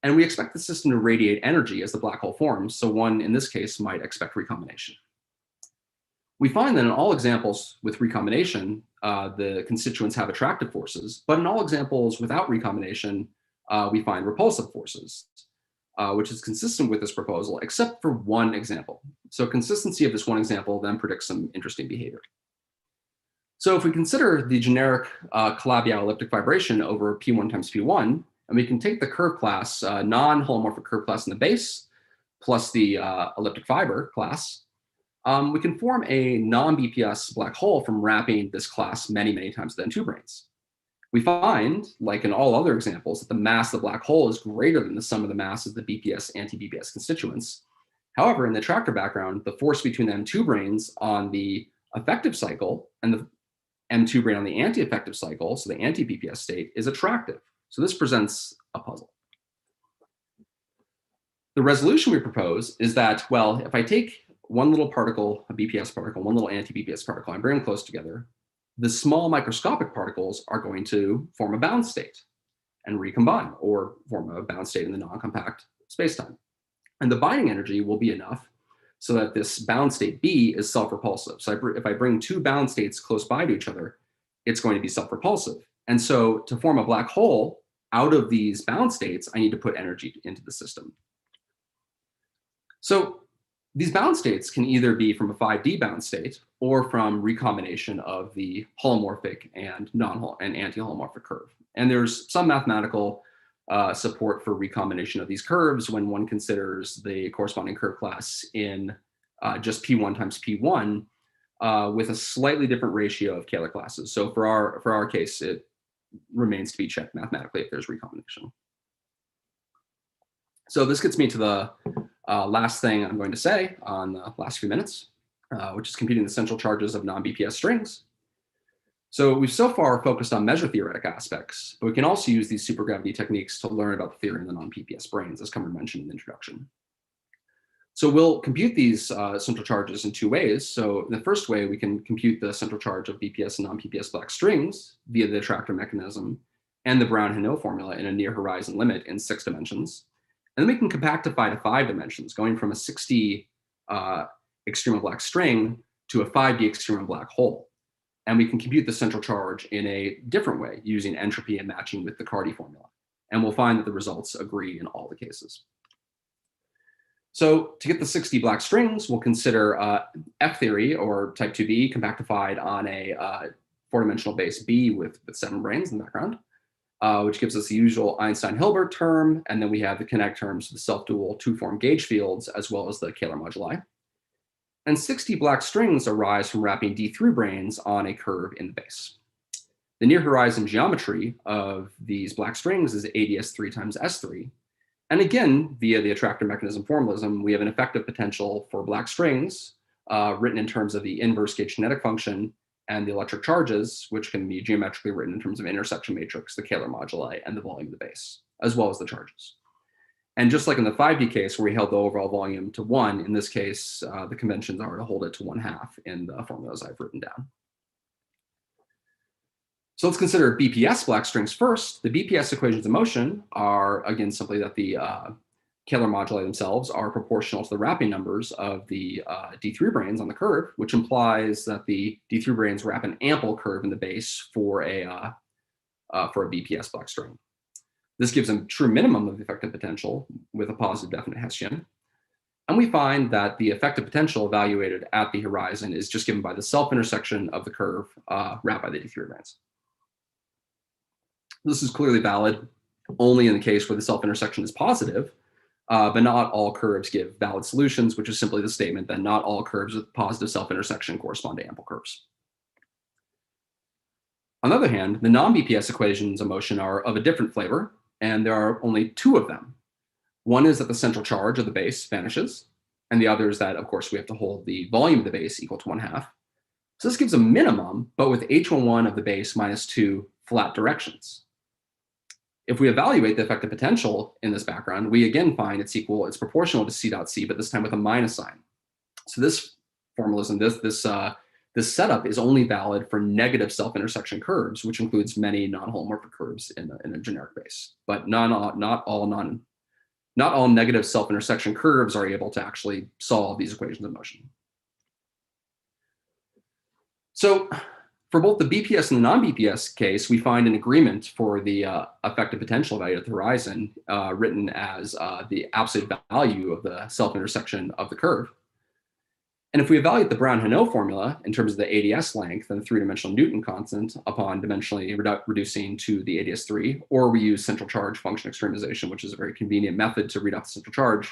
And we expect the system to radiate energy as the black hole forms. So one, in this case, might expect recombination. We find that in all examples with recombination, the constituents have attractive forces, but in all examples without recombination, we find repulsive forces, which is consistent with this proposal, except for one example. So consistency of this one example then predicts some interesting behavior. So if we consider the generic Calabi-Yau elliptic vibration over P1 times P1, and we can take the curve class, non-holomorphic curve class in the base, plus the elliptic fiber class, we can form a non-BPS black hole from wrapping this class many, many times with N2 branes. We find, like in all other examples, that the mass of the black hole is greater than the sum of the masses of the BPS, anti-BPS constituents. However, in the attractor background, the force between the M2 branes on the effective cycle and the M2 brane on the anti-effective cycle, so the anti-BPS state, is attractive. So this presents a puzzle. The resolution we propose is that, well, if I take one little particle, a BPS particle, one little anti-BPS particle, and bring them close together, the small microscopic particles are going to form a bound state and recombine, or form a bound state in the non-compact spacetime. And the binding energy will be enough so that this bound state B is self-repulsive. So if I bring two bound states close by to each other, it's going to be self-repulsive. And so to form a black hole out of these bound states, I need to put energy into the system. So These bound states can either be from a 5D bound state or from recombination of the holomorphic and anti-holomorphic curve. And there's some mathematical support for recombination of these curves when one considers the corresponding curve class in just P1 times P1 with a slightly different ratio of Kähler classes. So for our case, it remains to be checked mathematically if there's recombination. So this gets me to the last thing I'm going to say on the last few minutes, which is computing the central charges of non-BPS strings. So we've so far focused on measure theoretic aspects, but we can also use these supergravity techniques to learn about the theory in the non-BPS branes, as Cumrun mentioned in the introduction. So we'll compute these central charges in two ways. So in the first way, we can compute the central charge of BPS and non-BPS black strings via the attractor mechanism and the Brown-Hanot formula in a near horizon limit in 6 dimensions. And then we can compactify to 5 dimensions, going from a 6D extremal black string to a 5D extremal black hole. And we can compute the central charge in a different way using entropy and matching with the Cody formula. And we'll find that the results agree in all the cases. So to get the 6D black strings, we'll consider F theory or type 2B compactified on a 4-dimensional base B with 7 branes in the background, which gives us the usual Einstein-Hilbert term. And then we have the kinetic terms of the self-dual 2-form gauge fields, as well as the Kähler moduli. And 6D black strings arise from wrapping D through branes on a curve in the base. The near horizon geometry of these black strings is ADS3 times S3. And again, via the attractor mechanism formalism, we have an effective potential for black strings written in terms of the inverse gauge kinetic function and the electric charges, which can be geometrically written in terms of intersection matrix, the Kähler moduli, and the volume of the base, as well as the charges. And just like in the 5D case where we held the overall volume to 1, in this case, the conventions are to hold it to 1/2 in the formulas I've written down. So let's consider BPS black strings first. The BPS equations of motion are, again, simply that the Kähler moduli themselves are proportional to the wrapping numbers of the D3 branes on the curve, which implies that the D3 branes wrap an ample curve in the base for a BPS black string. This gives a true minimum of effective potential with a positive definite Hessian. And we find that the effective potential evaluated at the horizon is just given by the self-intersection of the curve wrapped by the D3 branes. This is clearly valid only in the case where the self-intersection is positive, but not all curves give valid solutions, which is simply the statement that not all curves with positive self-intersection correspond to ample curves. On the other hand, the non-BPS equations of motion are of a different flavor, and there are only 2 of them. One is that the central charge of the base vanishes, and the other is that, of course, we have to hold the volume of the base equal to 1/2. So this gives a minimum, but with h11 of the base minus 2 flat directions. If we evaluate the effective potential in this background, we again find it's proportional to C dot C, but this time with a minus sign. So this formalism, this setup is only valid for negative self-intersection curves, which includes many non-holomorphic curves in a generic base. But not all negative self-intersection curves are able to actually solve these equations of motion. So for both the BPS and the non-BPS case, we find an agreement for the effective potential value at the horizon, written as the absolute value of the self-intersection of the curve. And if we evaluate the Brown-Hanot formula in terms of the ADS length and the 3-dimensional Newton constant upon dimensionally reducing to the ADS3, or we use central charge function extremization, which is a very convenient method to read off the central charge,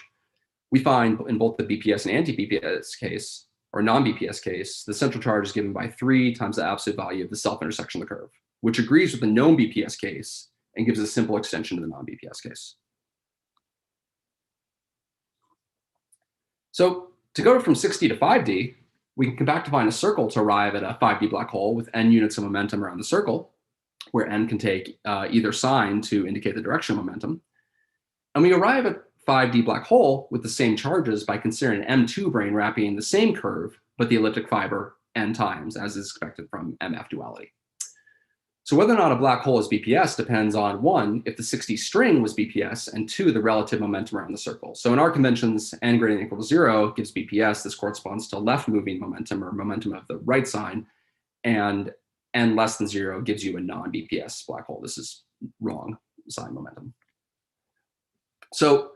we find in both the BPS and anti-BPS case, or non-BPS case, the central charge is given by 3 times the absolute value of the self-intersection of the curve, which agrees with the known BPS case and gives a simple extension to the non-BPS case. So to go from 6D to 5D, we can compactify in a circle to arrive at a 5D black hole with n units of momentum around the circle, where n can take either sign to indicate the direction of momentum. And we arrive at 5D black hole with the same charges by considering an M2 brane wrapping the same curve, but the elliptic fiber n times, as is expected from MF duality. So whether or not a black hole is BPS depends on 1, if the 6D string was BPS, and 2, the relative momentum around the circle. So in our conventions, n greater than or equal to 0 gives BPS. This corresponds to left moving momentum or momentum of the right sign, and n less than 0 gives you a non-BPS black hole. This is wrong sign momentum. So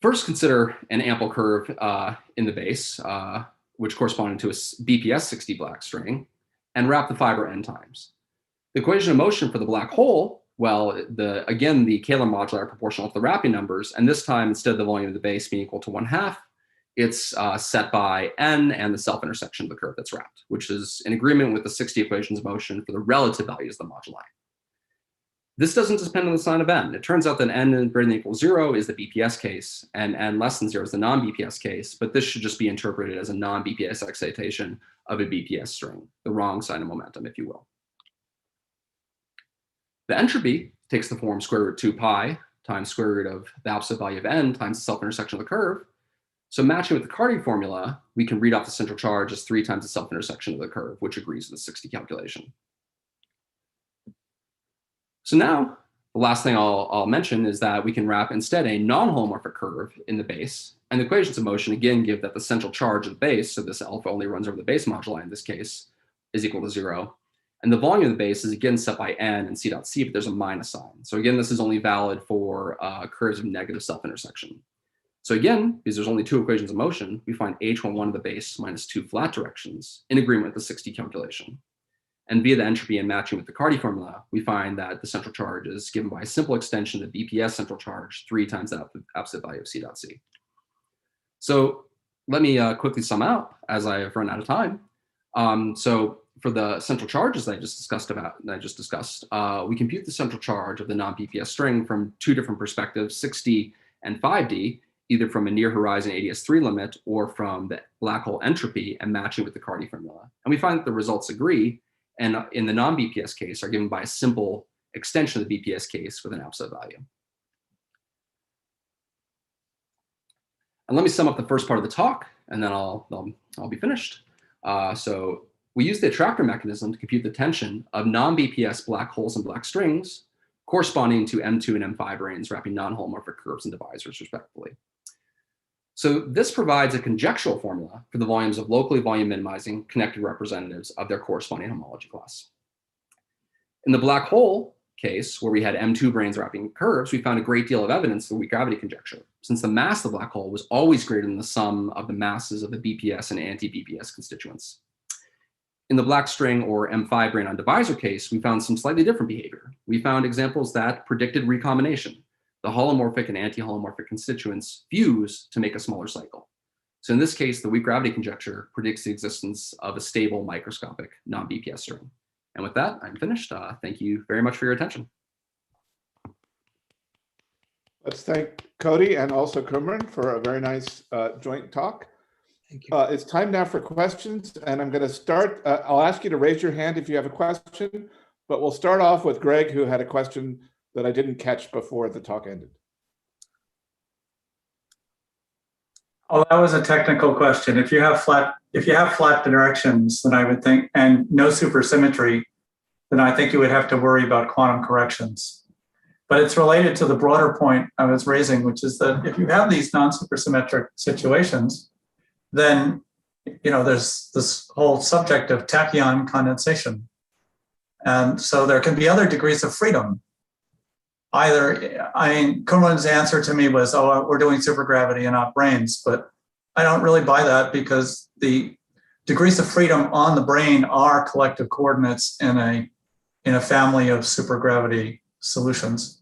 first consider an ample curve in the base, which corresponded to a BPS 60 black string, and wrap the fiber n times. The equation of motion for the black hole, well, again, the Kähler moduli are proportional to the wrapping numbers, and this time, instead of the volume of the base being equal to 1/2, it's set by n and the self-intersection of the curve that's wrapped, which is in agreement with the 60 equations of motion for the relative values of the moduli. This doesn't depend on the sign of n. It turns out that n greater than or equal 0 is the BPS case, and n less than 0 is the non-BPS case, but this should just be interpreted as a non-BPS excitation of a BPS string, the wrong sign of momentum, if you will. The entropy takes the form square root 2 pi times square root of the absolute value of n times the self-intersection of the curve. So matching with the Cody formula, we can read off the central charge as 3 times the self-intersection of the curve, which agrees with the 60 calculation. So now, the last thing I'll mention is that we can wrap instead a non-holomorphic curve in the base, and the equations of motion again give that the central charge of the base, so this alpha only runs over the base moduli in this case, is equal to 0. And the volume of the base is again set by n and c dot c, but there's a minus sign. So again, this is only valid for curves of negative self-intersection. So again, because there's only 2 equations of motion, we find h11 of the base minus 2 flat directions in agreement with the 60 calculation. And via the entropy and matching with the Cody formula, we find that the central charge is given by a simple extension of BPS central charge 3 times the absolute value of c dot c. So let me quickly sum out as I have run out of time. So for the central charges that I just discussed, we compute the central charge of the non-BPS string from 2 different perspectives, 6D and 5D, either from a near horizon ADS3 limit or from the black hole entropy and matching with the Cody formula. And we find that the results agree, and in the non-BPS case are given by a simple extension of the BPS case with an absolute value. And let me sum up the first part of the talk, and then I'll be finished. So we use the attractor mechanism to compute the tension of non-BPS black holes and black strings corresponding to M2 and M5 branes wrapping non-holomorphic curves and divisors respectively. So this provides a conjectural formula for the volumes of locally volume minimizing connected representatives of their corresponding homology class. In the black hole case, where we had M2 branes wrapping curves, we found a great deal of evidence for the weak gravity conjecture, since the mass of the black hole was always greater than the sum of the masses of the BPS and anti-BPS constituents. In the black string or M5 brane on divisor case, we found some slightly different behavior. We found examples that predicted recombination. The holomorphic and anti-holomorphic constituents fuse to make a smaller cycle. So in this case, the weak gravity conjecture predicts the existence of a stable microscopic non-BPS string. And with that, I'm finished. Thank you very much for your attention. Let's thank Cody and also Cumrun for a very nice joint talk. Thank you. It's time now for questions, and I'm going to start. I'll ask you to raise your hand if you have a question, but we'll start off with Greg, who had a question that I didn't catch before the talk ended. Oh, that was a technical question. If you have flat directions, then I would think, and no supersymmetry, then I think you would have to worry about quantum corrections. But it's related to the broader point I was raising, which is that if you have these non-supersymmetric situations, then there's this whole subject of tachyon condensation. And so there can be other degrees of freedom. Cumrun's answer to me was, oh, we're doing supergravity and not branes, but I don't really buy that because the degrees of freedom on the brane are collective coordinates in a family of supergravity solutions.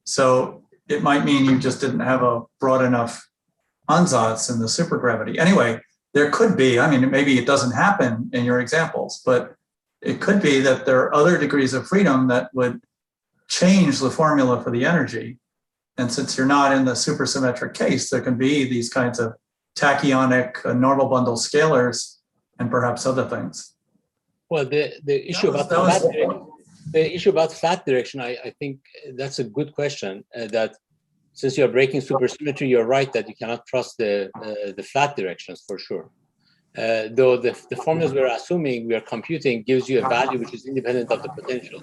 So it might mean you just didn't have a broad enough ansatz in the supergravity. Anyway, there could be, maybe it doesn't happen in your examples, but it could be that there are other degrees of freedom that would change the formula for the energy. And since you're not in the supersymmetric case, there can be these kinds of tachyonic normal bundle scalars and perhaps other things. Well, the issue about flat direction, I think that's a good question. That since you're breaking supersymmetry, you're right that you cannot trust the flat directions for sure. Though the formulas we're assuming we are computing gives you a value which is independent of the potential.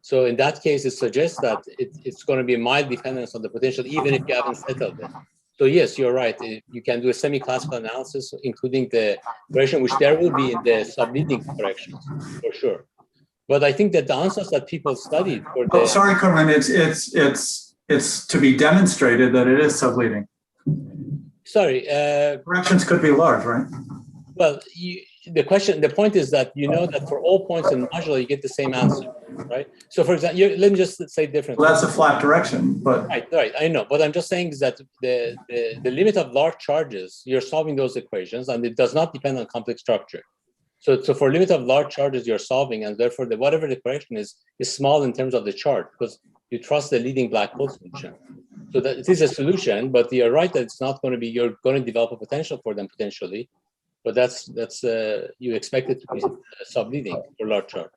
So in that case, it suggests that it's going to be a mild dependence on the potential, even if you haven't settled it. So yes, you're right. You can do a semi-classical analysis, including the correction, which there will be in the subleading corrections, for sure. But I think that the answers that people studied for the... Oh, sorry, Cumrun, it's to be demonstrated that it is subleading. Sorry. Corrections could be large, right? Well, the point is that you know that for all points in modular, you get the same answer, right? So for example, let me just say differently. Well, that's a flat direction, but Right, I know. What I'm just saying is that the limit of large charges, you're solving those equations, and it does not depend on complex structure. So for limit of large charges, you're solving, and therefore whatever the correction is small in terms of the charge, because you trust the leading black hole solution. So that it is a solution, but you're right that it's not going to be, you're going to develop a potential for them potentially, but that's you expect it to be subleading for large charge.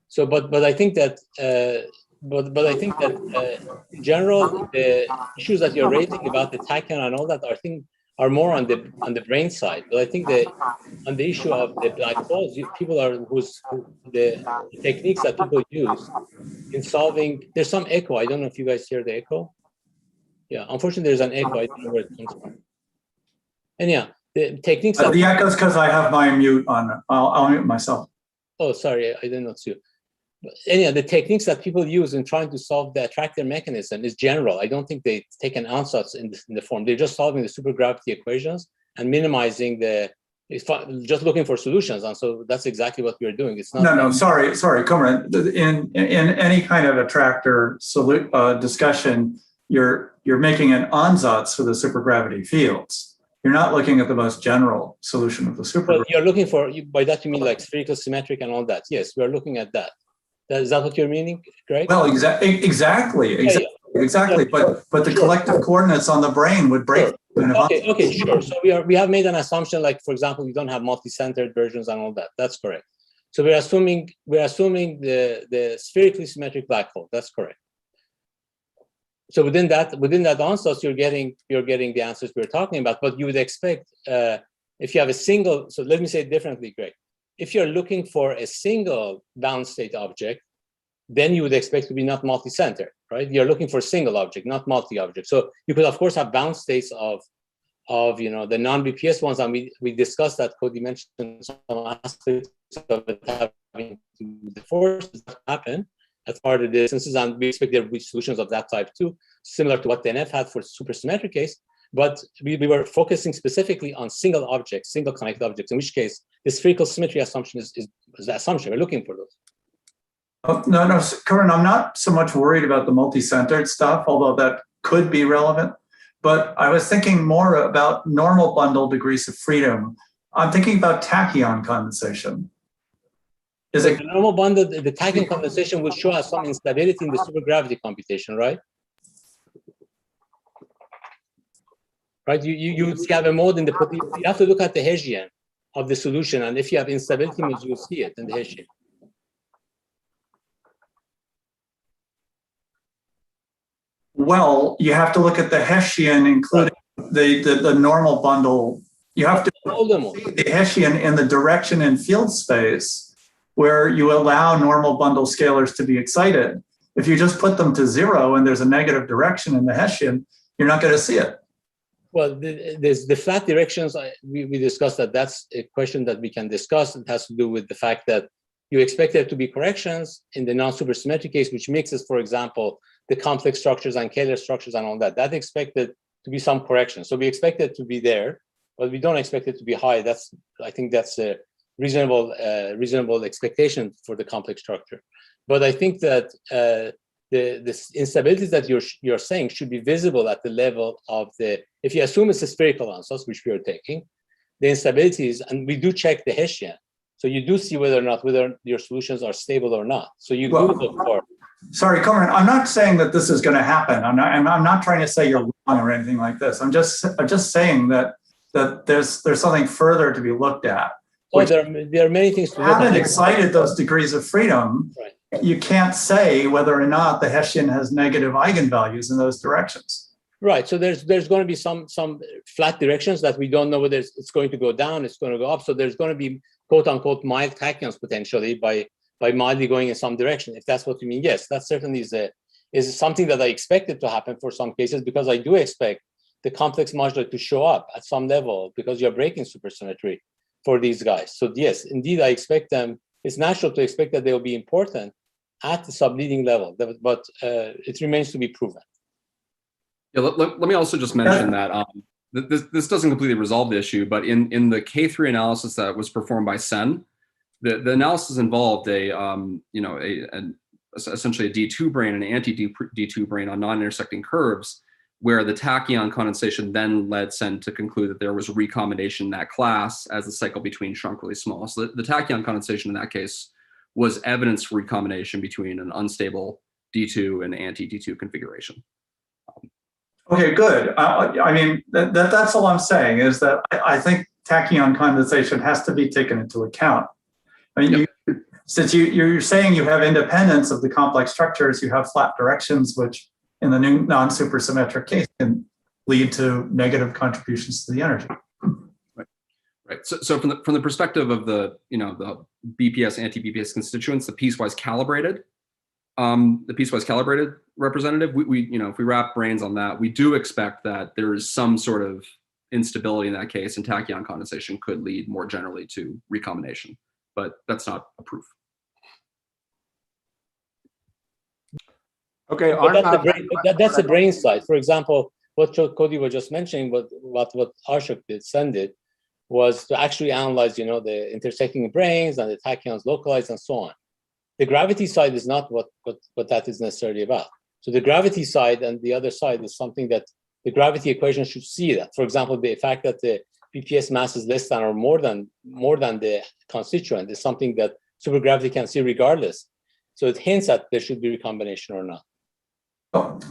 So, but I think that I think that in general, the issues that you're raising about the tachyon and all that are more on the brain side. But I think on the issue of the black holes, people are the techniques that people use in solving. There's some echo. I don't know if you guys hear the echo. Yeah, unfortunately, there's an echo. I don't know where it comes from. And yeah, the techniques. the echo's because I have my mute on. I'll mute myself. Oh, sorry, I did not see you. But anyhow, the techniques that people use in trying to solve the attractor mechanism is general. I don't think they take an ansatz in the form. They're just solving the supergravity equations and minimizing just looking for solutions. And so that's exactly what we're doing. It's not. No, sorry, Cumrun. In any kind of attractor discussion, you're making an ansatz for the supergravity fields. You're not looking at the most general solution of the supergravity. Well, you're looking for, by that you mean like spherical symmetric and all that. Yes, we're looking at that. Is that what you're meaning, Greg? Well, exactly. Yeah. But the collective coordinates on the brain would break. Sure. Okay, sure. So we have made an assumption, like for example, we don't have multi-centered versions and all that. That's correct. So we're assuming the spherically symmetric black hole. That's correct. So within that ansatz, you're getting the answers we're talking about. But you would expect if you have a single. So let me say it differently, Greg. If you're looking for a single bound state object, then you would expect to be not multi-centered, right? You're looking for a single object, not multi-object. So you could, of course, have bound states of the non-BPS ones, and we discussed that. Cody mentioned some aspects of it having the forces that happen as part of the distances, and we expect there will be solutions of that type too, similar to what the NF had for supersymmetric case. But we were focusing specifically on single objects, single connected objects, in which case the spherical symmetry assumption is the assumption. We're looking for those. Oh, no, Cumrun, I'm not so much worried about the multi-centered stuff, although that could be relevant. But I was thinking more about normal bundle degrees of freedom. I'm thinking about tachyon condensation. Is it the normal bundle? The tachyon condensation will show us some instability in the supergravity computation, right? Right, you have a mode in the, you have to look at the Hessian of the solution, and if you have instability modes, you'll see it in the Hessian. Well, you have to look at the Hessian, including the normal bundle. You have to see the Hessian in the direction in field space where you allow normal bundle scalars to be excited. If you just put them to zero and there's a negative direction in the Hessian, you're not going to see it. Well, there's the flat directions. We discussed that. That's a question that we can discuss. It has to do with the fact that you expect there to be corrections in the non-supersymmetric case, which mixes, for example, the complex structures and Kähler structures and all that. That's expected to be some correction. So we expect it to be there, but we don't expect it to be high. I think that's a reasonable expectation for the complex structure. But I think that the instabilities that you're saying should be visible at the level of if you assume it's a spherical ansatz, which we are taking, the instabilities, and we do check the Hessian. So you do see whether your solutions are stable or not. So you do look for. Sorry, Cumrun, I'm not saying that this is going to happen. I'm not trying to say you're wrong or anything like this. I'm just saying that there's something further to be looked at. Oh, there are many things to look at. Haven't excited those degrees of freedom. Right. You can't say whether or not the Hessian has negative eigenvalues in those directions. Right. So there's going to be some flat directions that we don't know whether it's going to go down, it's going to go up. So there's going to be quote unquote mild tachyons potentially by mildly going in some direction. If that's what you mean, yes, that certainly is something that I expected to happen for some cases, because I do expect the complex modular to show up at some level because you're breaking supersymmetry for these guys. So yes, indeed, I expect them. It's natural to expect that they will be important at the subleading level, but it remains to be proven. Yeah, let me also just mention that this doesn't completely resolve the issue, but in the K3 analysis that was performed by Sen, the analysis involved essentially a D2 brane and an anti-D2 brane on non-intersecting curves, where the tachyon condensation then led Sen to conclude that there was recombination in that class as the cycle between shrunk really small. So the tachyon condensation in that case was evidence for recombination between an unstable D2 and anti-D2 configuration. Okay, good. I mean, that's all I'm saying is that I think tachyon condensation has to be taken into account. I mean, since you're saying you have independence of the complex structures, you have flat directions, which in the new non-supersymmetric case can lead to negative contributions to the energy. Right. So from the perspective of the BPS anti-BPS constituents, the piecewise calibrated representative, we if we wrap Branes on that, we do expect that there is some sort of instability in that case, and tachyon condensation could lead more generally to recombination, but that's not a proof. Okay, that's the Branes side. For example, what Cody was just mentioning, what Ashok did, Sen did, was to actually analyze, the intersecting Branes and the tachyons localized and so on. The gravity side is not what that is necessarily about. So the gravity side and the other side is something that the gravity equation should see that. For example, the fact that the BPS mass is less than or more than the constituent is something that supergravity can see regardless. So it hints that there should be recombination or not.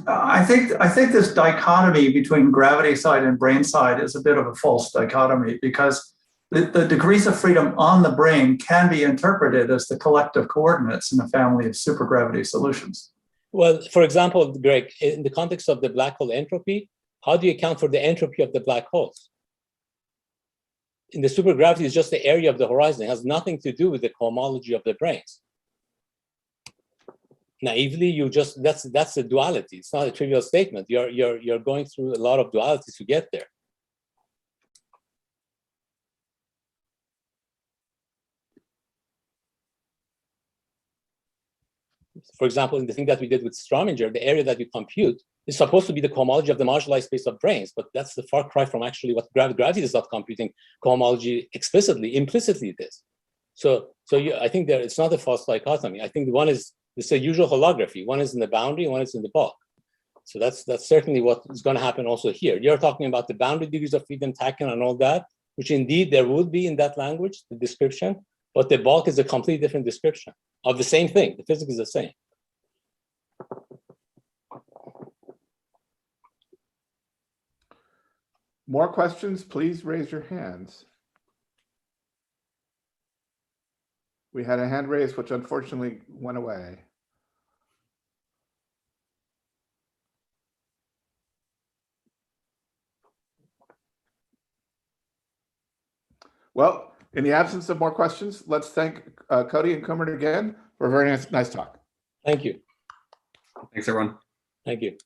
I think this dichotomy between gravity side and brane side is a bit of a false dichotomy, because the degrees of freedom on the brane can be interpreted as the collective coordinates in a family of supergravity solutions. Well, for example, Greg, in the context of the black hole entropy, how do you account for the entropy of the black holes? In the supergravity, it's just the area of the horizon. It has nothing to do with the homology of the branes. Naively, that's the duality. It's not a trivial statement. You're going through a lot of dualities to get there. For example, in the thing that we did with Strominger, the area that you compute is supposed to be the cohomology of the moduli space of branes, but that's the far cry from actually what gravity is not computing cohomology explicitly. Implicitly it is. So I think it's not a false dichotomy. I think one is, it's a usual holography. One is in the boundary, one is in the bulk. So that's certainly what is going to happen also here. You're talking about the boundary degrees of freedom, tachyon, and all that, which indeed there would be in that language, the description, but the bulk is a completely different description of the same thing. The physics is the same. More questions, please raise your hands. We had a hand raised, which unfortunately went away. Well, in the absence of more questions, let's thank Cody and Cumrun again for a very nice talk. Thank you. Thanks, everyone. Thank you.